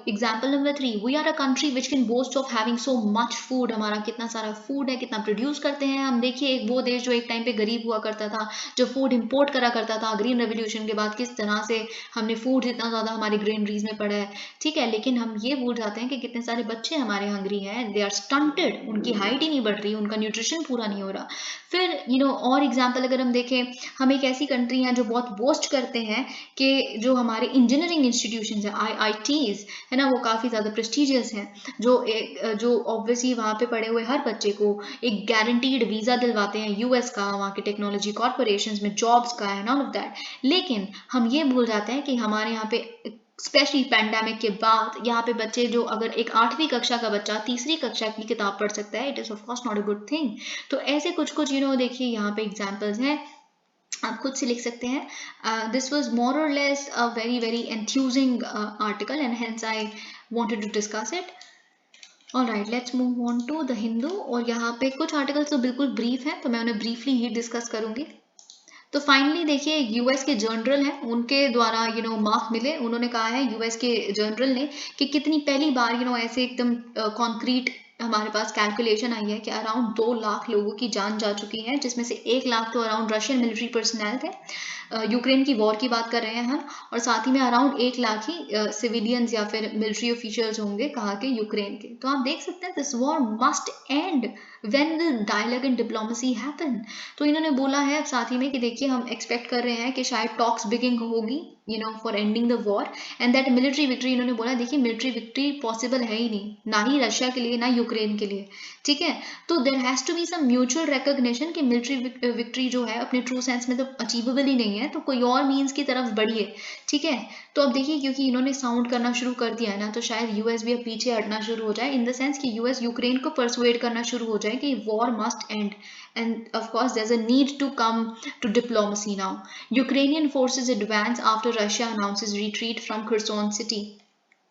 example number 3, we are a country which can boast of having so much food. हमारा कितना सारा फूड है, कितना प्रोड्यूस करते हैं हम। देखिए एक वो देश जो एक टाइम पे गरीब हुआ करता था, जो फूड इंपोर्ट करा करता था, ग्रीन रेवोल्यूशन के बाद किस तरह से हमने फूड इतना ज़्यादा हमारी ग्रेनरीज में पड़ा है, ठीक है। लेकिन हम ये भूल जाते हैं कि कितने सारे बच्चे हमारे हंग्री हैं, दे आर स्टंटेड, उनकी हाइट ही नहीं बढ़ रही, उनका न्यूट्रिशन पूरा नहीं हो रहा। फिर और एग्जाम्पल अगर हम देखें, हम एक ऐसी कंट्री हैं जो बहुत बोस्ट करते हैं कि जो हमारे इंजीनियरिंग इंस्टीट्यूशन है, IITs है ना, वो काफ़ी ज़्यादा प्रेस्टिजियस हैं, जो ऑब्वियसली वहाँ पे पढ़े हुए हर बच्चे को एक गारंटीड वीज़ा दिलवाते हैं US का, वहाँ के टेक्नोलॉजी कॉर्पोरेशंस में जॉब्स का, एंड ऑल ऑफ दैट। लेकिन हम ये भूल जाते हैं कि हमारे यहाँ पे स्पेशली पैंडेमिक के बाद यहाँ पे बच्चे जो अगर एक 8वीं कक्षा का बच्चा तीसरी कक्षा की किताब पढ़ सकता है, it is of course not a good thing. तो ऐसे कुछ कुछ देखिए यहाँ पे एग्जाम्पल्स हैं, आप खुद से लिख सकते हैं। दिस वॉज मोर और less a very very enthusing article and hence I wanted to discuss it. Alright, let's move on to the Hindu. और यहाँ पे कुछ आर्टिकल्स तो बिल्कुल ब्रीफ हैं, तो मैं उन्हें ब्रीफली ही डिस्कस करूंगी। तो फाइनली देखिए, यूएस के जर्नल हैं, उनके द्वारा मार्क मिले। उन्होंने कहा है यूएस के जर्नल ने कि कितनी पहली बार ऐसे एकदम कॉन्क्रीट हमारे पास कैलकुलेशन आई है कि अराउंड 2 लाख लोगों की जान जा चुकी है, जिसमें से 1 लाख तो अराउंड रशियन मिलिट्री पर्सनल थे। यूक्रेन की वॉर की बात कर रहे हैं हम, और साथ ही में अराउंड 1 लाख ही सिविलियंस या फिर मिलिट्री ऑफिशियल्स होंगे कहा के यूक्रेन के। तो आप देख सकते हैं this war must end when the dialogue and diplomacy happen. तो इन्होंने बोला है साथ ही में कि देखिए हम एक्सपेक्ट कर रहे हैं कि शायद टॉक्स बिगिन होगी for ending the war and that military victory. इन्होंने बोला देखिए मिलिट्री विक्ट्री पॉसिबल है ही नहीं, ना ही रशिया के लिए ना यूक्रेन के लिए, ठीक है। तो there has to be some mutual recognition कि मिलिट्री विक्ट्री जो है अपने ट्रू सेंस में तो अचीवेबल ही नहीं है, तो कोई और मीन्स की तरफ बढ़िए, ठीक है। तो अब देखिए क्योंकि इन्होंने साउंड करना शुरू कर दिया है ना, तो शायद यूएस भी अब पीछे हटना शुरू हो जाए, इन द सेंस कि यूएस यूक्रेन को परसुएड करना शुरू हो जाए कि war must and. And of course, there's a need to come to diplomacy now. Ukrainian forces advance after Russia announces retreat from Kherson city.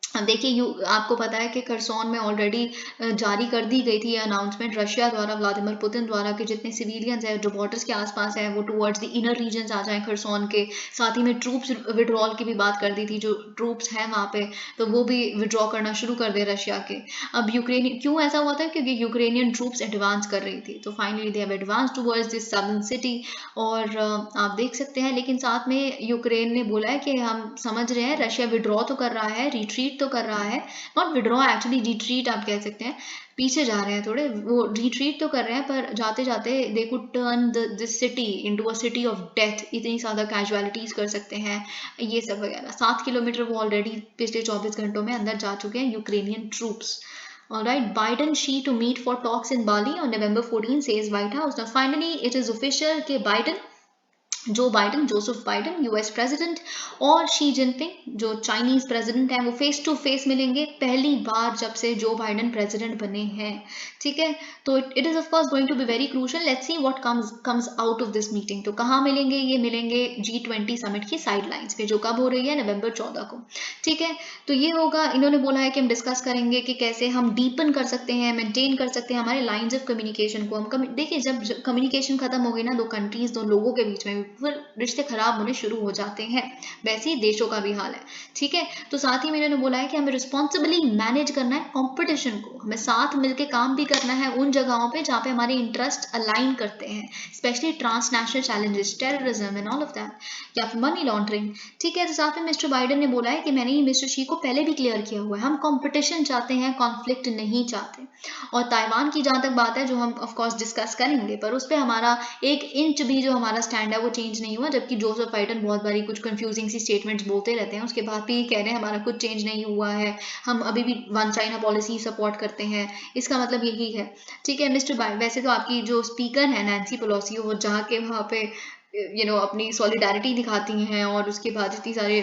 अब देखिए आपको पता है कि खरसोन में ऑलरेडी जारी कर दी गई थी ये अनाउंसमेंट रशिया द्वारा, व्लादिमीर पुतिन द्वारा, कि जितने सिविलियंस हैं जो बॉर्डर्स के आसपास हैं वो टुवर्ड्स द इनर रीजन्स आ जाएं खरसोन के। साथ ही में ट्रूप्स विड्रॉल की भी बात कर दी थी, जो ट्रूप्स हैं वहाँ पे तो वो भी विड्रॉ करना शुरू कर दे रशिया के। अब यूक्रेन क्यों ऐसा हुआ था, क्योंकि यूक्रेनियन ट्रूप्स एडवांस कर रही थी, तो finally they have advance towards this southern city. और आप देख सकते हैं, लेकिन साथ में यूक्रेन ने बोला है कि हम समझ रहे हैं रशिया विड्रॉ तो कर रहा है, रिट्रीट तो कर रहा है, नॉट विड्रॉ एक्चुअली रिट्रीट आप कह सकते हैं, पीछे जा रहे हैं थोड़े, वो रिट्रीट तो कर रहे हैं पर जाते जाते they could turn this city into a city of death, इतनी ज़्यादा कैजुअलिटीज कर सकते हैं ये सब वगैरह। 7 किलोमीटर वो ऑलरेडी पिछले 24 घंटों में अंदर जा चुके हैं Ukrainian troops. Alright, Biden Xi to meet for talks in Bali on November 14, says White House. Now finally it is official कि जोसेफ बाइडन यूएस प्रेसिडेंट और शी जिनपिंग जो चाइनीज प्रेसिडेंट हैं वो फेस टू फेस मिलेंगे, पहली बार जब से जो बाइडन प्रेसिडेंट बने हैं, ठीक है। तो it is of course going to be very crucial, let's see what comes out of this meeting. तो कहाँ मिलेंगे, ये मिलेंगे G20 समिट की साइडलाइंस पे, जो कब हो रही है, नवंबर 14 को, ठीक है। तो ये होगा, इन्होंने बोला है कि हम डिस्कस करेंगे कि कैसे हम डीपन कर सकते हैं, मेंटेन कर सकते हैं हमारे लाइंस ऑफ कम्युनिकेशन को। हम देखिए जब कम्युनिकेशन खत्म हो गई ना, दो कंट्रीज दो लोगों के बीच में, फिर रिश्ते खराब होने शुरू हो जाते हैं, वैसे ही देशों का भी हाल है, ठीक है। तो साथ ही में इन्होंने बोला है कि हमें रिस्पॉन्सिबली मैनेज करना है कंपटीशन को, हमें साथ मिलकर काम भी करना है उन जगहों पे जहाँ पे हमारे इंटरेस्ट अलाइन करते हैं, specially transnational challenges, terrorism and all of that, या फिर मनी लॉन्ड्रिंग, ठीक है। तो साथ में मिस्टर बाइडन ने बोला है कि मैंने ये मिस्टर शी को पहले भी क्लियर किया हुआ है, हम कंपटीशन चाहते हैं, कॉन्फ्लिक्ट नहीं चाहते। और ताइवान की जहाँ तक बात है, जो हम ऑफ कोर्स डिस्कस करेंगे, पर उस पर हमारा 1 इंच भी जो हमारा स्टैंड है वो चेंज नहीं हुआ, जबकि जोसेफ बाइडन बहुत बारी कुछ कंफ्यूजिंग सी स्टेटमेंट्स बोलते रहते हैं, उसके बाद भी कह रहे हैं हमारा कुछ चेंज नहीं हुआ है, हम अभी भी वन चाइना पॉलिसी सपोर्ट करते हैं, इसका मतलब यही है, ठीक है। मिस्टर बाइडन, वैसे तो आपकी जो स्पीकर है नैन्सी पेलोसी, वो जाके वहाँ पे अपनी सॉलिडारिटी दिखाती हैं, और उसके बाद इतनी सारे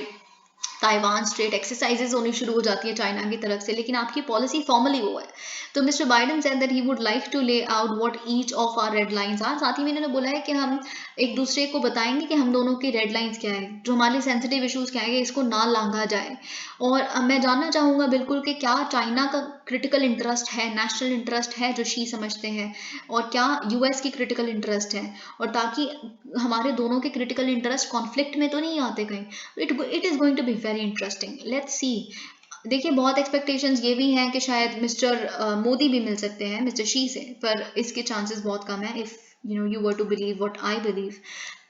ताइवान स्ट्रेट एक्सरसाइजेज होनी शुरू हो जाती है चाइना की तरफ से, लेकिन आपकी पॉलिसी फॉर्मली वो है। तो mister Biden said that he would like to lay out what each of our red lines are. साथ ही में इन्होंने बोला है कि हम एक दूसरे को बताएंगे कि हम दोनों की रेड लाइंस क्या है, जो हमारे सेंसिटिव इश्यूज क्या है, इसको ना लांघा जाए। और मैं जानना चाहूँगा बिल्कुल कि क्या चाइना का क्रिटिकल इंटरेस्ट है, नेशनल इंटरेस्ट है जो शी समझते हैं, और क्या यूएस की क्रिटिकल इंटरेस्ट है, और ताकि हमारे दोनों के क्रिटिकल इंटरेस्ट कॉन्फ्लिक्ट में तो नहीं आते कहीं। It is going to be very interesting, let's see. देखिए बहुत एक्सपेक्टेशंस ये भी हैं कि शायद मिस्टर मोदी भी मिल सकते हैं मिस्टर शी से, पर इसके चांसेस बहुत कम है, if you were to believe what I believe.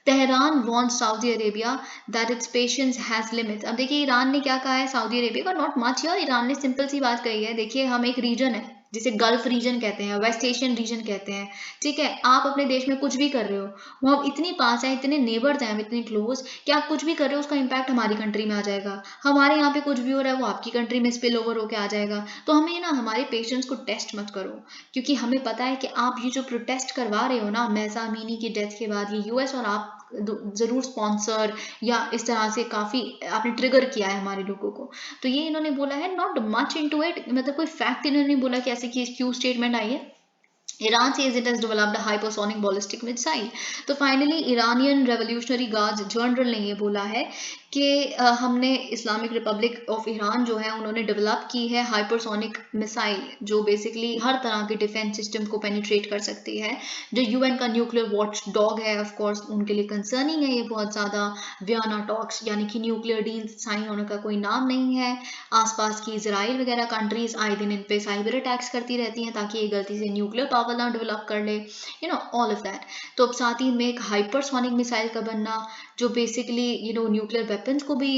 Tehran wants Saudi Arabia that its patience has limits. अब देखिए ईरान ने क्या कहा है सऊदी अरेबिया का, नॉट मच हियर। ईरान ने सिंपल सी बात कही है, देखिए हम एक रीजन है जिसे गल्फ रीजन कहते हैं, वेस्ट एशियन रीजन कहते हैं, ठीक है। आप अपने देश में कुछ भी कर रहे हो, वो हम इतनी पास हैं, इतने नेबर्स हैं, हम इतने क्लोज कि आप कुछ भी कर रहे हो उसका इम्पैक्ट हमारी कंट्री में आ जाएगा, हमारे यहाँ पे कुछ भी हो रहा है वो आपकी कंट्री में स्पिल ओवर होकर आ जाएगा। तो हमें ना हमारे पेशेंस को टेस्ट मत करो, क्योंकि हमें पता है कि आप ये जो प्रोटेस्ट करवा रहे हो ना महसा अमीनी की डेथ के बाद, ये यूएस और आप ज़रूर स्पॉन्सर या इस तरह से काफ़ी आपने ट्रिगर किया है हमारे लोगों को। तो ये इन्होंने बोला है, नॉट मच इनटू इट, मतलब कोई फैक्ट इन्होंने बोला कि ऐसे क्यों स्टेटमेंट आई है। Iran says it has developed a hypersonic ballistic missile। तो finally Iranian revolutionary guard general ने ये बोला है कि हमने इस्लामिक रिपब्लिक ऑफ ईरान जो है उन्होंने डेवलप की है हाइपरसोनिक मिसाइल, जो बेसिकली हर तरह के डिफेंस सिस्टम को पेनिट्रेट कर सकती है। जो यूएन का न्यूक्लियर वॉच डॉग है, ऑफ कोर्स उनके लिए कंसर्निंग है ये बहुत ज़्यादा। वियना टॉक्स यानी कि न्यूक्लियर डील साइन होने का कोई नाम नहीं है। आसपास की इसराइल वगैरह कंट्रीज आए दिन इन पे साइबर अटैक्स करती रहती हैं ताकि ये गलती से न्यूक्लियर पावर ना डेवलप कर ले, ऑल ऑफ दैट। तो अब साथ ही में एक हाइपरसोनिक मिसाइल का बनना जो बेसिकली न्यूक्लियर वेपन्स को भी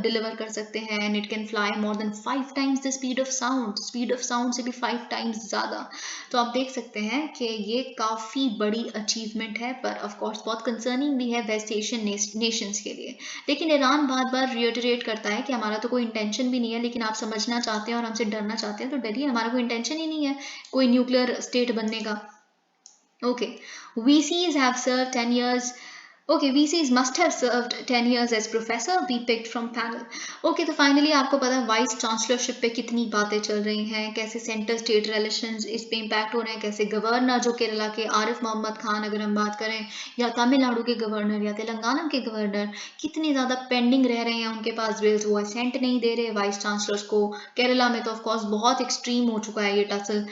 डिलीवर कर सकते हैं, and it can fly more than 5 times the speed of sound से भी 5 टाइम्स ज़्यादा। तो आप देख सकते हैं कि ये काफ़ी बड़ी अचीवमेंट है, पर ऑफ कोर्स बहुत कंसर्निंग भी है वेस्ट एशियन नेशंस के लिए। लेकिन ईरान बार बार रियटरेट करता है कि हमारा तो कोई इंटेंशन भी नहीं है, लेकिन आप समझना चाहते हैं और हमसे डरना चाहते हैं तो डरिए, हमारा कोई इंटेंशन ही नहीं है कोई न्यूक्लियर स्टेट बनने का। Okay, VCs have served 10 years. Okay, VCs must have served 10 years as professor, be picked from panel. Okay, तो फाइनली आपको पता है वाइस चांसलरशिप पे कितनी बातें चल रही हैं, कैसे सेंटर स्टेट रिलेशंस इस पे इम्पैक्ट हो रहे हैं, कैसे गवर्नर जो केरला के आरिफ मोहम्मद खान अगर हम बात करें, या तमिलनाडु के गवर्नर या तेलंगाना के गवर्नर, कितनी ज़्यादा पेंडिंग रह रहे हैं उनके पास बिल्स, वो असेंट नहीं दे रहे वाइस चांसलर्स को। केरला में तो ऑफकोर्स बहुत एक्सट्रीम हो चुका है ये टसल।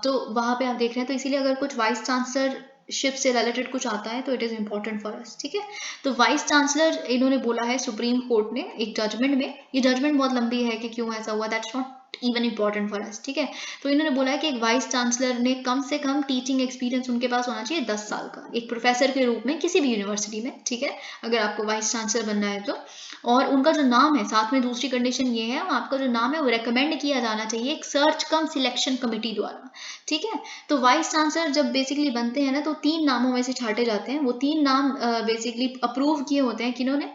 तो वहाँ पे आप देख रहे हैं, तो इसीलिए अगर कुछ वाइस चांसलरशिप से रिलेटेड कुछ आता है तो it is important for us, ठीक है। तो वाइस चांसलर इन्होंने बोला है सुप्रीम कोर्ट ने एक जजमेंट में, ये जजमेंट बहुत लंबी है कि क्यों ऐसा हुआ, that's not even important for us, ठीक है। तो इन्होंने बोला है कि एक वाइस चांसलर ने कम से कम टीचिंग एक्सपीरियंस उनके पास होना चाहिए 10 साल का, एक प्रोफेसर के रूप में किसी भी यूनिवर्सिटी में, ठीक है, अगर आपको वाइस चांसलर बनना है तो। और उनका जो नाम है, साथ में दूसरी कंडीशन ये है, आपका जो नाम है वो रेकमेंड किया जाना चाहिए एक सर्च कम सिलेक्शन कमेटी द्वारा, ठीक है। तो वाइस चांसलर जब बेसिकली बनते हैं ना तो 3 नामों में से छांटे जाते हैं, वो 3 नाम बेसिकली अप्रूव किए होते हैं किन्होंने,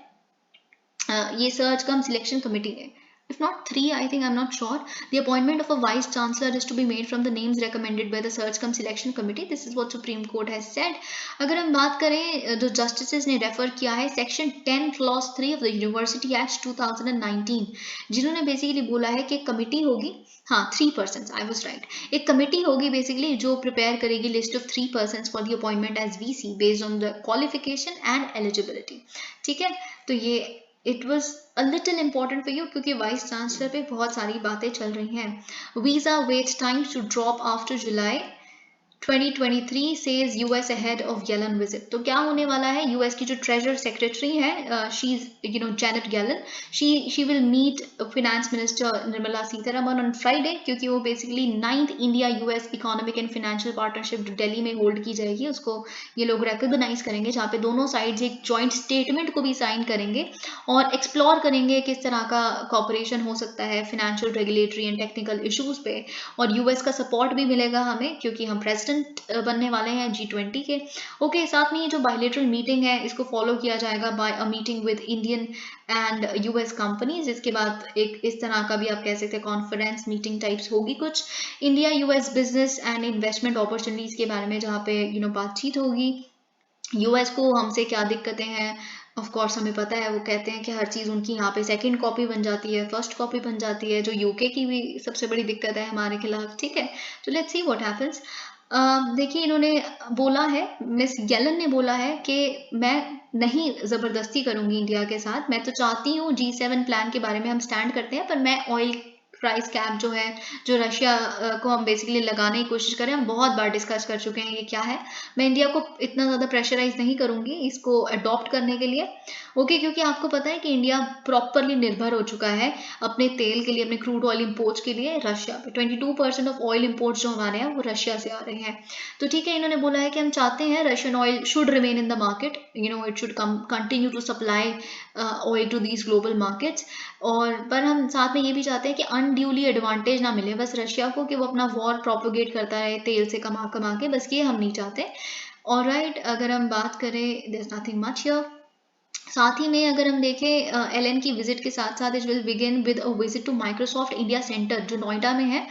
ये सर्च कम सिलेक्शन कमेटी ने। If not 3, I think, I'm not sure. The appointment of a vice chancellor is to be made from the names recommended by the search cum selection committee. This is what Supreme Court has said. अगर हम बात करें जो justices ने refer किया है section 10 clause 3 of the university act 2019, जिन्होंने basically बोला है कि कमिटी होगी, हाँ 3 पर्सन, आई वॉज राइट, एक कमेटी होगी बेसिकली जो प्रिपेयर करेगी list of 3 person for the appointment as VC based on the qualification and eligibility, ठीक है। तो ये it was a little important for you क्योंकि वाइस चांसलर पे बहुत सारी बातें चल रही हैं। Visa wait time to drop after July 2023 says US ahead of Yellen visit। तो क्या होने वाला है, यूएस की जो ट्रेजर सेक्रेटरी है, she is Janet Yellen, she will meet finance minister Nirmala Sitharaman on Friday, क्योंकि वो basically 9th India US economic and financial partnership जो दिल्ली में होल्ड की जाएगी उसको ये लोग रिकॉग्नाइज करेंगे, जहाँ पे दोनों साइड्स एक जॉइंट स्टेटमेंट को भी साइन करेंगे और एक्सप्लोर करेंगे किस तरह का कॉपरेशन हो सकता है financial, regulatory and technical issues पे। और यूएस का सपोर्ट भी मिलेगा हमें क्योंकि हम प्रेसिडेंट बनने वाले हैं G20 के। ओके, साथ में ये जो बायलेटरल मीटिंग है इसको फॉलो किया जाएगा by a meeting with Indian and US companies. इसके बाद एक इस तरह का भी आप कह सकते हैं कॉन्फ्रेंस मीटिंग टाइप्स होगी कुछ India US business and investment opportunities के बारे में, जहाँ पे बातचीत होगी। यूएस को हमसे क्या दिक्कतें हैं, ऑफ कोर्स हमें पता है, वो कहते हैं कि हर चीज़ उनकी यहाँ पे सेकंड कॉपी बन जाती है, फर्स्ट कॉपी बन जाती है, जो यूके की भी सबसे बड़ी दिक्कत है हमारे खिलाफ, ठीक है। तो लेट्स सी व्हाट हैपेंस। देखिए इन्होंने बोला है, मिस येलन ने बोला है कि मैं नहीं ज़बरदस्ती करूंगी इंडिया के साथ, मैं तो चाहती हूँ G7 प्लान के बारे में हम स्टैंड करते हैं, पर मैं ऑयल प्राइस कैप जो है, जो रशिया को हम बेसिकली लगाने की कोशिश करें, हम बहुत बार डिस्कस कर चुके हैं ये क्या है, मैं इंडिया को इतना ज़्यादा प्रेशराइज नहीं करूंगी इसको अडॉप्ट करने के लिए, ओके। क्योंकि आपको पता है कि इंडिया प्रॉपरली निर्भर हो चुका है अपने तेल के लिए, अपने क्रूड ऑयल इम्पोर्ट्स के लिए रशिया पे। 22% ऑफ ऑयल इम्पोर्ट्स जो हमारे हैं वो रशिया से आ रहे हैं। तो ठीक है, इन्होंने बोला है कि हम चाहते हैं Russian oil should remain in the market, it should continue to supply oil to these global markets, और पर हम साथ में ये भी चाहते हैं कि अनड्यूली एडवांटेज ना मिले बस रशिया को कि वो अपना वॉर प्रोपोगेट करता रहे तेल से कमा कमा के, बस ये हम नहीं चाहते। ऑलराइट, अगर हम बात करें there is nothing much here. साथ ही में अगर हम देखें एलन की विजिट के साथ साथ it will begin with a visit to Microsoft India center जो नोएडा में है।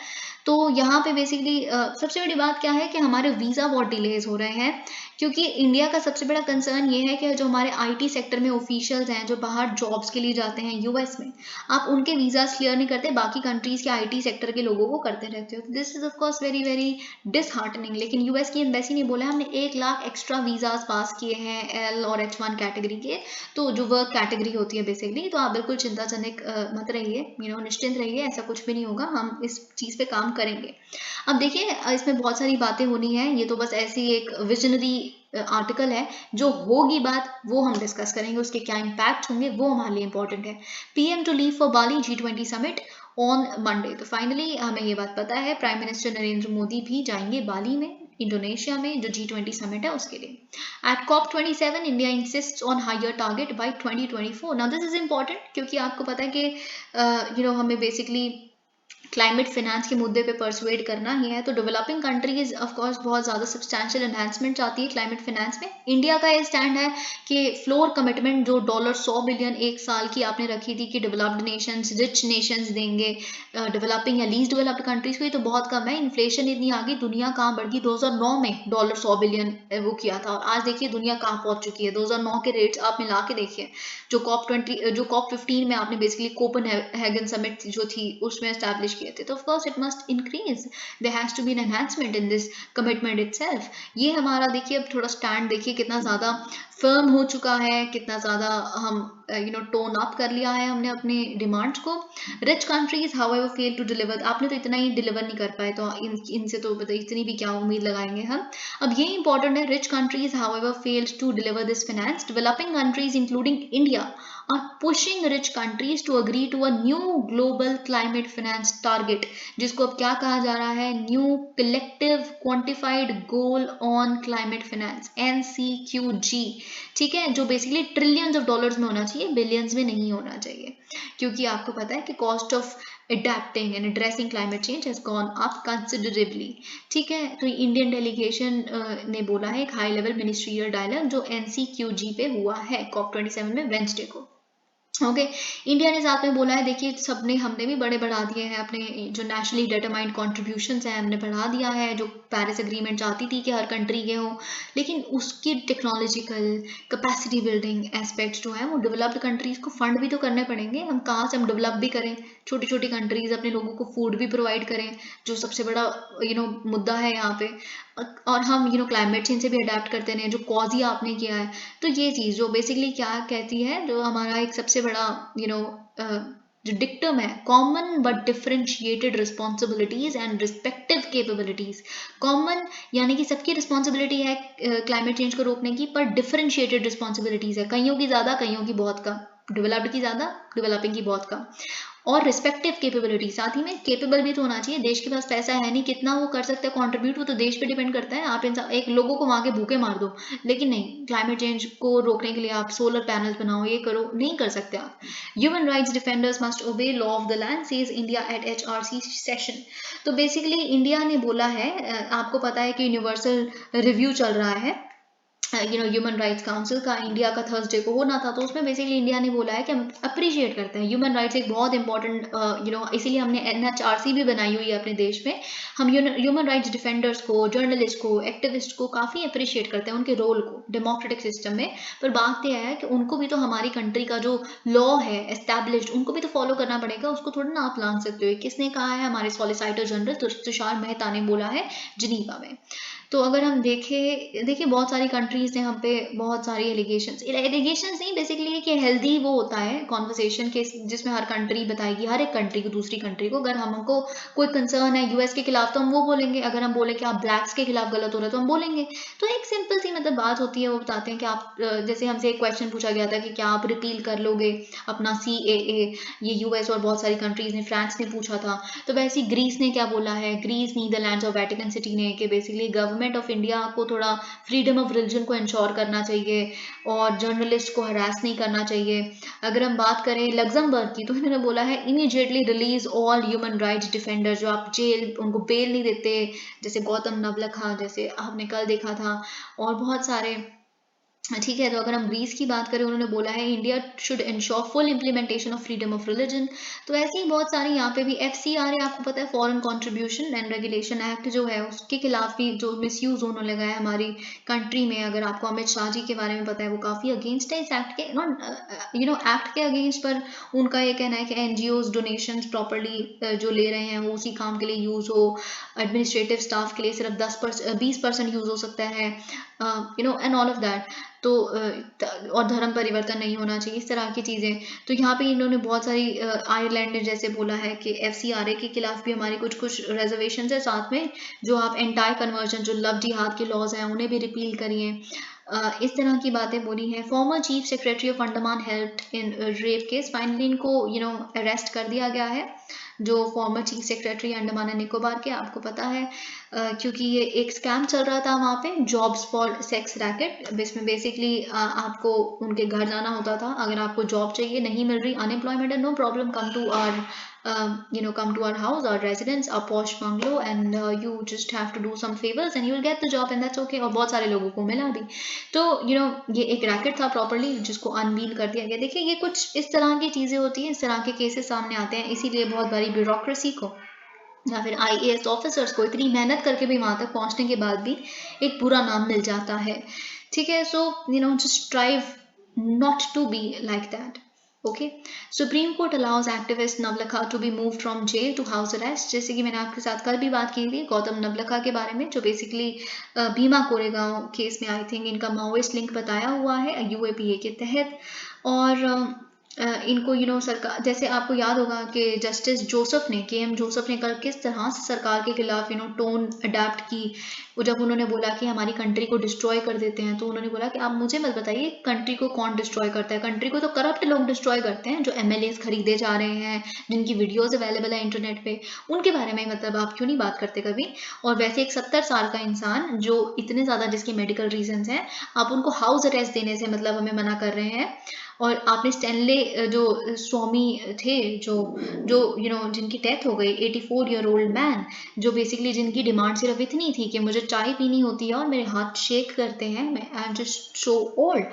तो यहाँ पे बेसिकली सबसे बड़ी बात क्या है कि हमारे वीज़ा बहुत डिलेज हो रहे हैं, क्योंकि इंडिया का सबसे बड़ा कंसर्न ये है कि जो हमारे आईटी सेक्टर में ऑफिशियल्स हैं जो बाहर जॉब्स के लिए जाते हैं यूएस में, आप उनके वीज़ाज क्लियर नहीं करते, बाकी कंट्रीज़ के आईटी सेक्टर के लोगों को करते रहते हो। This is of course very very disheartening. लेकिन यूएस की एम्बेसी ने बोला हमने 1 लाख एक्स्ट्रा वीज़ाज पास किए हैं एल और H1 कैटेगरी के, तो जो वर्क कैटेगरी होती है बेसिकली, तो आप बिल्कुल चिंताजनक मत रहिए, निश्चिंत रहिए, ऐसा कुछ भी नहीं होगा, हम इस चीज़ पे काम करेंगे। अब देखिए इसमें बहुत सारी बातें होनी है, ये तो बस ऐसी एक विजनरी आर्टिकल है, जो होगी बात वो हम डिस्कस करेंगे, उसके क्या इम्पैक्ट होंगे वो हमारे लिए इंपॉर्टेंट है। PM to leave for Bali G20 summit on Monday, तो फाइनली हमें ये बात पता है प्राइम मिनिस्टर नरेंद्र मोदी भी जाएंगे बाली में, इंडोनेशिया में, जो G20 समिट है उसके लिए। At COP27 India insists on higher target by 2024। Now this is important, क्योंकि आपको पता है कि हमें बेसिकली क्लाइमेट फिनेंस के मुद्दे पे परसुएड करना ही है, तो डेवलपिंग कंट्रीज ऑफ कोर्स बहुत ज़्यादा सब्सटैंशियल एनहांसमेंट चाहती है क्लाइमेट फिनेंस में। इंडिया का ये स्टैंड है कि फ्लोर कमिटमेंट जो $100 बिलियन एक साल की आपने रखी थी कि डेवलप्ड नेशंस, रिच नेशंस देंगे डेवलपिंग या लीस्ट डेवलप्ड कंट्रीज को, ये तो बहुत कम है। इन्फ्लेशन इतनी आ गई, दुनिया कहाँ बढ़ गई, 2009 में $100 बिलियन वो किया था, और आज देखिए दुनिया कहाँ पहुंच चुकी है। 2009 के रेट्स आप मिला के देखिए, जो COP15 में आपने बेसिकली कोपेनहेगन समिट जो थी उसमें एस्टैब्लिश किए थे, तो of course it must increase, there has to be an enhancement in this commitment itself. ये हमारा देखिए अब थोड़ा स्टैंड देखिए कितना ज़्यादा फर्म हो चुका है, कितना ज़्यादा हम टोन अप कर लिया है हमने अपने डिमांड्स को। Rich countries however fail to deliver, आपने तो इतना ही डिलीवर नहीं कर पाए, तो इनसे तो इतनी भी क्या उम्मीद लगाएंगे हम। अब ये इंपॉर्टेंट है, rich countries however failed to deliver this finance, developing countries including India are pushing rich countries to agree to a new global climate finance target, जिसको अब क्या कहा जा रहा है, new collective quantified goal on climate finance, NCQG। ठीक है, जो बेसिकली ट्रिलियंस ऑफ डॉलर्स में होना चाहिए, बिलियंस में नहीं होना चाहिए, क्योंकि आपको पता है कि cost of adapting and addressing climate change has gone up considerably। ठीक है, तो इंडियन डेलीगेशन ने बोला है, एक हाई लेवल मिनिस्ट्रियल डायलॉग जो NCQG पे हुआ है COP27 में वेंसडे को। ओके, इंडिया ने साथ में बोला है, देखिए सबने हमने भी बड़े बढ़ा दिए हैं अपने जो नेशनली डिटरमाइंड कॉन्ट्रीब्यूशंस हैं, हमने बढ़ा दिया है, जो पेरिस एग्रीमेंट चाहती थी कि हर कंट्री के हो, लेकिन उसकी टेक्नोलॉजिकल कैपेसिटी बिल्डिंग एस्पेक्ट्स जो हैं वो डेवलप्ड कंट्रीज को फंड भी तो करने पड़ेंगे। हम कहाँ से हम डेवलप भी करें, छोटी छोटी कंट्रीज अपने लोगों को फूड भी प्रोवाइड करें, जो सबसे बड़ा मुद्दा है यहाँ पे, और हम क्लाइमेट चेंज से भी अडेप्ट करते रहे, जो कॉज ही आपने किया है। तो ये चीज़ जो बेसिकली क्या कहती है, जो हमारा एक सबसे बड़ा जो डिक्टम है, common but differentiated responsibilities and respective capabilities. Common यानी कि सबकी रिस्पॉन्सिबिलिटी है क्लाइमेट चेंज को रोकने की, पर डिफरेंशिएटेड रिस्पॉन्सिबिलिटीज है, कईयों की ज़्यादा कईयों की बहुत कम, डेवलप्ड की ज़्यादा डेवलपिंग की बहुत कम, और रिस्पेक्टिव कैपेबिलिटी, साथ ही में केपेबल भी तो होना चाहिए। देश के पास पैसा है नहीं, कितना वो कर सकते हैं कंट्रीब्यूट, वो तो देश पे डिपेंड करता है। आप इंसान एक लोगों को वहां के भूखे मार दो, लेकिन नहीं, क्लाइमेट चेंज को रोकने के लिए आप सोलर पैनल्स बनाओ, ये करो, नहीं कर सकते आप। ह्यूमन राइट्स डिफेंडर्स मस्ट ओबे law of the land, says India at HRC session. तो बेसिकली इंडिया ने बोला है, आपको पता है कि यूनिवर्सल रिव्यू चल रहा है ह्यूमन राइट्स काउंसिल का, इंडिया का थर्सडे को होना था, तो उसमें बेसिकली इंडिया ने बोला है कि हम अप्रिशिएट करते हैं ह्यूमन राइट्स, एक बहुत इंपॉर्टेंट इसीलिए हमने NHRC भी बनाई हुई है अपने देश में। हम ह्यूमन राइट्स डिफेंडर्स को, जर्नलिस्ट को, एक्टिविस्ट को काफ़ी अप्रिशिएट करते हैं, उनके रोल को डेमोक्रेटिक सिस्टम में। पर बात यह है कि उनको भी तो हमारी कंट्री का जो लॉ है एस्टैब्लिश्ड, उनको भी तो फॉलो करना पड़ेगा, उसको थोड़ा ना आप लान सकते हो। किसने कहा है, हमारे सॉलिसिटर जनरल तुषार मेहता ने बोला है जिनीवा में। तो अगर हम देखिए बहुत सारी कंट्रीज ने हम पे बहुत सारी एलिगेशंस नहीं, बेसिकली कि हेल्दी वो होता है कॉन्वर्सेशन के, जिसमें हर कंट्री बताएगी, हर एक कंट्री को, दूसरी कंट्री को, अगर हमको कोई कंसर्न है यूएस के खिलाफ तो हम वो बोलेंगे, अगर हम बोले कि आप ब्लैक्स के खिलाफ गलत हो रहे तो हम बोलेंगे। तो एक सिंपल सी बात होती है, वो बताते हैं कि आप जैसे हमसे एक क्वेश्चन पूछा गया था कि क्या आप रिपील कर लोगे अपना CAA, ये यूएस और बहुत सारी कंट्रीज ने, फ्रांस ने पूछा था। तो वैसे ही ग्रीस ने क्या बोला है, ग्रीस, नीदरलैंड्स और वेटिकन सिटी ने, कि बेसिकली गवर्नमेंट ऑफ इंडिया को थोड़ा फ्रीडम ऑफ रिलीजन को इंश्योर करना चाहिए और जर्नलिस्ट को हरास नहीं करना चाहिए। अगर हम बात करें लग्जमबर्ग की, तो इन्होंने बोला है immediately release all human rights defenders, जो आप जेल उनको बेल नहीं देते, जैसे गौतम नवलखा, जैसे हमने कल देखा था, और बहुत सारे ठीक है। तो अगर हम ग्रीस की बात करें, उन्होंने बोला है India should ensure full implementation of freedom of religion. तो ऐसे ही बहुत सारी यहाँ पे भी FCRA, आपको पता है foreign contribution and regulation act जो है, उसके खिलाफ भी जो मिसयूज होने लगा है हमारी कंट्री में। अगर आपको अमित शाह जी के बारे में पता है, वो काफ़ी अगेंस्ट है इस एक्ट के, नॉट एक्ट के अगेंस्ट, पर उनका ये कहना है कि NGOs डोनेशंस प्रॉपरली जो ले रहे हैं वो उसी काम के लिए यूज़ हो, एडमिनिस्ट्रेटिव स्टाफ के लिए सिर्फ 20% यूज़ हो सकता है, एंड ऑल ऑफ दैट। तो और धर्म परिवर्तन नहीं होना चाहिए, इस तरह की चीज़ें। तो यहाँ पे इन्होंने बहुत सारी आयरलैंड ने जैसे बोला है कि FCRA के खिलाफ भी हमारी कुछ कुछ रिजर्वेशन है साथ में, जो आप एंटायर कन्वर्जन जो लव जिहाद के लॉज हैं उन्हें भी रिपील करिए। इस तरह की बातें बोली हैं। Former chief secretary of Andaman help in rape case, finally इनको अरेस्ट कर दिया गया है, जो former chief secretary Andaman and Nicobar के, आपको पता है क्योंकि ये एक स्कैम चल रहा था वहाँ पे, जॉब्स फॉर सेक्स रैकेट, जिसमें बेसिकली आपको उनके घर जाना होता था, अगर आपको जॉब चाहिए, नहीं मिल रही, अनएम्प्लॉयमेंट है, no problem, come to our house or residence, a posh bungalow, and you just have to do some favors and you will get the job and that's okay। और बहुत सारे लोगों को मिला भी। तो ये एक रैकेट था प्रॉपरली, जिसको अनवील कर दिया गया। देखिए, ये कुछ इस तरह की चीज़ें होती हैं, इस तरह के केसेस सामने आते हैं, इसीलिए बहुत बड़ी ब्यूरोक्रेसी को या फिर IAS ऑफिसर्स को इतनी मेहनत करके भी वहां तक पहुंचने के बाद भी एक बुरा नाम मिल जाता है। ठीक है। So just strive not to be like that. Okay. Supreme Court allows activist Navlakha to be move from jail to house arrest. जैसे कि मैंने आपके साथ कल भी बात की थी गौतम नवलखा के बारे में, जो बेसिकली भीमा कोरेगांव केस में आई थिंक इनका माओइस्ट लिंक बताया हुआ है UAPA के तहत। और इनको सरकार, जैसे आपको याद होगा कि जस्टिस जोसेफ ने, KM जोसेफ ने कल किस तरह से सरकार के खिलाफ टोन अडेप्ट की। वो जब उन्होंने बोला कि हमारी कंट्री को डिस्ट्रॉय कर देते हैं, तो उन्होंने बोला कि आप मुझे मत बताइए कंट्री को कौन डिस्ट्रॉय करता है, कंट्री को तो करप्ट लोग डिस्ट्रॉय करते हैं, जो MLAs खरीदे जा रहे हैं, जिनकी वीडियोज अवेलेबल है इंटरनेट पे, उनके बारे में मतलब आप क्यों नहीं बात करते कभी। और वैसे एक 70 साल का इंसान जो इतने ज़्यादा जिसके मेडिकल रीजंस हैं, आप उनको हाउस अरेस्ट देने से मतलब हमें मना कर रहे हैं। और आपने स्टैनले जो स्वामी थे, जो जो जिनकी डेथ हो गई, 84-year-old मैन, जो बेसिकली जिनकी डिमांड सिर्फ इतनी थी कि मुझे चाय पीनी होती है और मेरे हाथ शेक करते हैं, मैं I am just so old,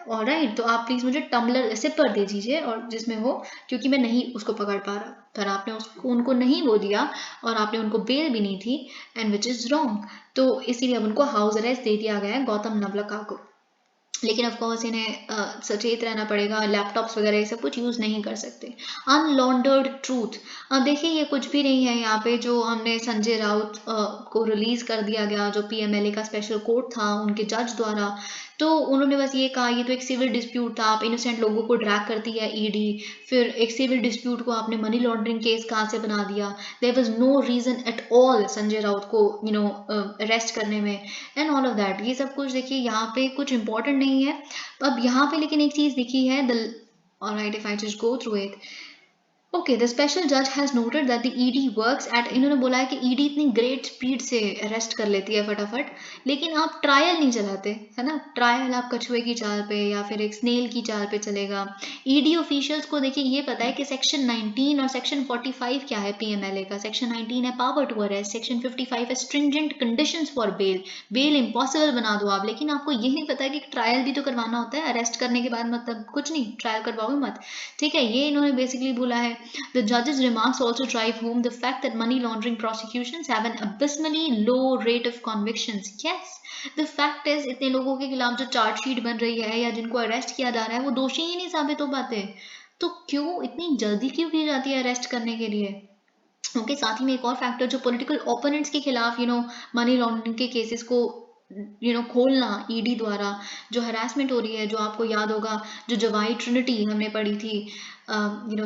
alright, तो आप प्लीज़ मुझे टम्बलर सिपर दे दीजिए और जिसमें हो, क्योंकि मैं नहीं उसको पकड़ पा रहा। पर आपने उनको नहीं वो दिया और आपने उनको बेल भी नहीं थी, एंड विच इज़ रॉन्ग। तो इसीलिए अब उनको हाउस अरेस्ट दे दिया गया है, गौतम नवलखा को। लेकिन ऑफ कोर्स इन्हें सचेत रहना पड़ेगा, लैपटॉप्स वगैरह ये सब कुछ यूज़ नहीं कर सकते। अनलॉन्डर्ड ट्रूथ, अब देखिए ये कुछ भी नहीं है यहाँ पे, जो हमने संजय राउत को रिलीज़ कर दिया गया, जो PMLA का स्पेशल कोर्ट था उनके जज द्वारा। तो उन्होंने बस ये कहा ये तो एक सिविल डिस्प्यूट था, आप इनोसेंट लोगों को ड्रैग करती है ED, फिर एक सिविल डिस्प्यूट को आपने मनी लॉन्ड्रिंग केस कहाँ से बना दिया। There was no reason at all Sanjay Raut को अरेस्ट करने में, एंड ऑल ऑफ दैट। ये सब कुछ देखिए यहाँ पे कुछ इंपॉर्टेंट नहीं है। अब यहाँ पे लेकिन एक चीज़ दिखी है, the alright if I just go through it. Okay, the special जज has noted that the ED works at, इन्होंने बोला है कि ED इतनी ग्रेट स्पीड से अरेस्ट कर लेती है फटाफट, लेकिन आप ट्रायल नहीं चलाते, है ना। ट्रायल आप कछुए की चाल पे या फिर एक स्नेल की चाल पे चलेगा। ED ऑफिशियल्स को देखिए ये पता है कि सेक्शन 19 और सेक्शन 45 क्या है PMLA का। सेक्शन 19 है पावर टू अरेस्ट, सेक्शन 55 है stringent conditions for bail, bail impossible बना दो आप। लेकिन आपको ये नहीं पता है कि ट्रायल भी तो करवाना होता है अरेस्ट करने के बाद, मतलब कुछ नहीं, ट्रायल करवाओ मत। ठीक है, ये इन्होंने बेसिकली बोला है। The judge's remarks also drive home the fact that money laundering prosecutions have an abysmally low rate of convictions. Yes, the fact is इतने लोगों के खिलाफ जो चार्जशीट बन रही है या जिनको अरेस्ट किया जा रहा है, वो दोषी ही नहीं साबित हो पाते। तो क्यों इतनी जल्दी क्यों की जाती है अरेस्ट करने के लिए। ओके, साथ ही में एक और फैक्टर, जो पॉलिटिकल ओपोनेंट्स के खिलाफ मनी लॉन्ड्रिंग के केसेस को खोलना ED द्वारा, जो हरासमेंट हो रही है, जो आपको याद होगा जो जवाई ट्रिनिटी हमने पढ़ी थी,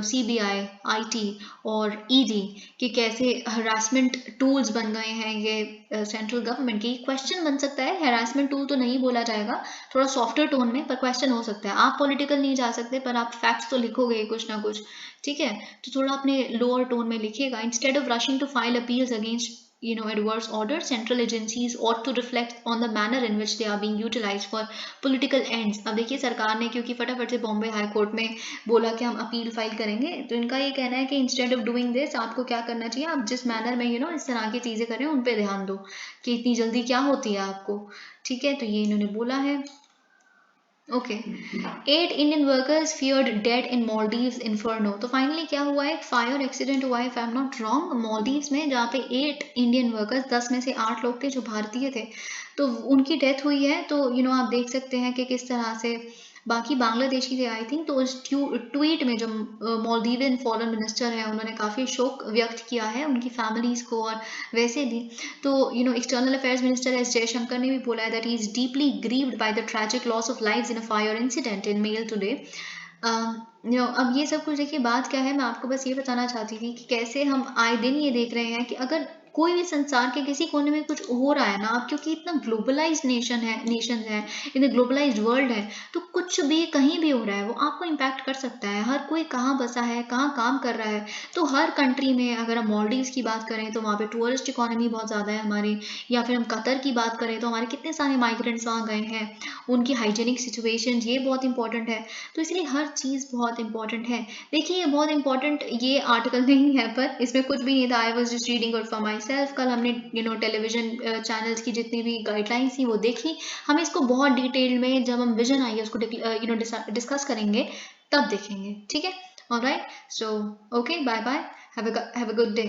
CBI, IT और ED कि कैसे हरासमेंट टूल्स बन गए हैं ये सेंट्रल गवर्नमेंट के। क्वेश्चन बन सकता है, हरासमेंट टूल तो नहीं बोला जाएगा, थोड़ा सॉफ्टर टोन में, पर क्वेश्चन हो सकता है। आप पॉलिटिकल नहीं जा सकते, पर आप फैक्ट्स तो लिखोगे कुछ ना कुछ, ठीक है। तो थोड़ा अपने लोअर टोन में लिखिएगा। Instead of rushing to file appeals against adverse orders, central agencies ought to reflect on the manner in which they are being utilized for political ends। अब देखिए सरकार ने क्योंकि फटाफट से बॉम्बे हाई कोर्ट में बोला कि हम अपील फाइल करेंगे, तो इनका ये कहना है कि इंस्टेड ऑफ डूइंग दिस, आपको क्या करना चाहिए, आप जिस मैनर में इस तरह की चीज़ें करें उन पे ध्यान दो कि इतनी जल्दी क्या होती है आपको। ठीक है, तो ये इन्होंने बोला है। Okay, 8 Indian workers feared dead in Maldives inferno. तो फाइनली क्या हुआ है, एक फायर एक्सीडेंट हुआ है if I am not wrong Maldives में, जहाँ पे 8 इंडियन वर्कर्स, 10 में से 8 लोग थे जो भारतीय थे, तो उनकी डेथ हुई है। तो आप देख सकते हैं कि किस तरह से, बाकी बांग्लादेशी थे आई थिंक। तो उस ट्वीट में जो मालदीवियन फॉरेन मिनिस्टर है उन्होंने काफ़ी शोक व्यक्त किया है उनकी फैमिलीज को, और वैसे भी तो external affairs minister S Jaishankar ने भी बोला है that he is deeply grieved by the tragic loss of lives in a fire incident in Male today. अब ये सब कुछ देखिए, बात क्या है, मैं आपको बस ये बताना चाहती थी कि कैसे हम आए दिन ये देख रहे हैं कि अगर कोई भी संसार के किसी कोने में कुछ हो रहा है ना, अब क्योंकि इतना ग्लोबलाइज्ड नेशन है, इन ग्लोबलाइज्ड वर्ल्ड है, तो कुछ भी कहीं भी हो रहा है वो आपको इम्पैक्ट कर सकता है। हर कोई कहाँ बसा है, कहाँ काम कर रहा है, तो हर कंट्री में, अगर हम मॉलडीव्स की बात करें तो वहाँ पे टूरिस्ट इकोनॉमी बहुत ज़्यादा है हमारी, या फिर हम कतर की बात करें तो हमारे कितने सारे माइग्रेंट्स वहाँ गए हैं, उनकी हाइजीनिक सिचुएशन ये बहुत इंपॉर्टेंट है। तो इसलिए हर चीज़ बहुत इंपॉर्टेंट है। देखिए ये बहुत इंपॉर्टेंट ये आर्टिकल नहीं है, पर इसमें कुछ भी नहीं था, I was just reading out for my self. कल हमने टेलीविजन चैनल्स की जितनी भी गाइडलाइंस थी वो देखी। हम इसको बहुत डिटेल में, जब हम विजन आएंगे उसको डिस्कस करेंगे, तब देखेंगे, ठीक है। Alright, so okay, bye bye, have a good day.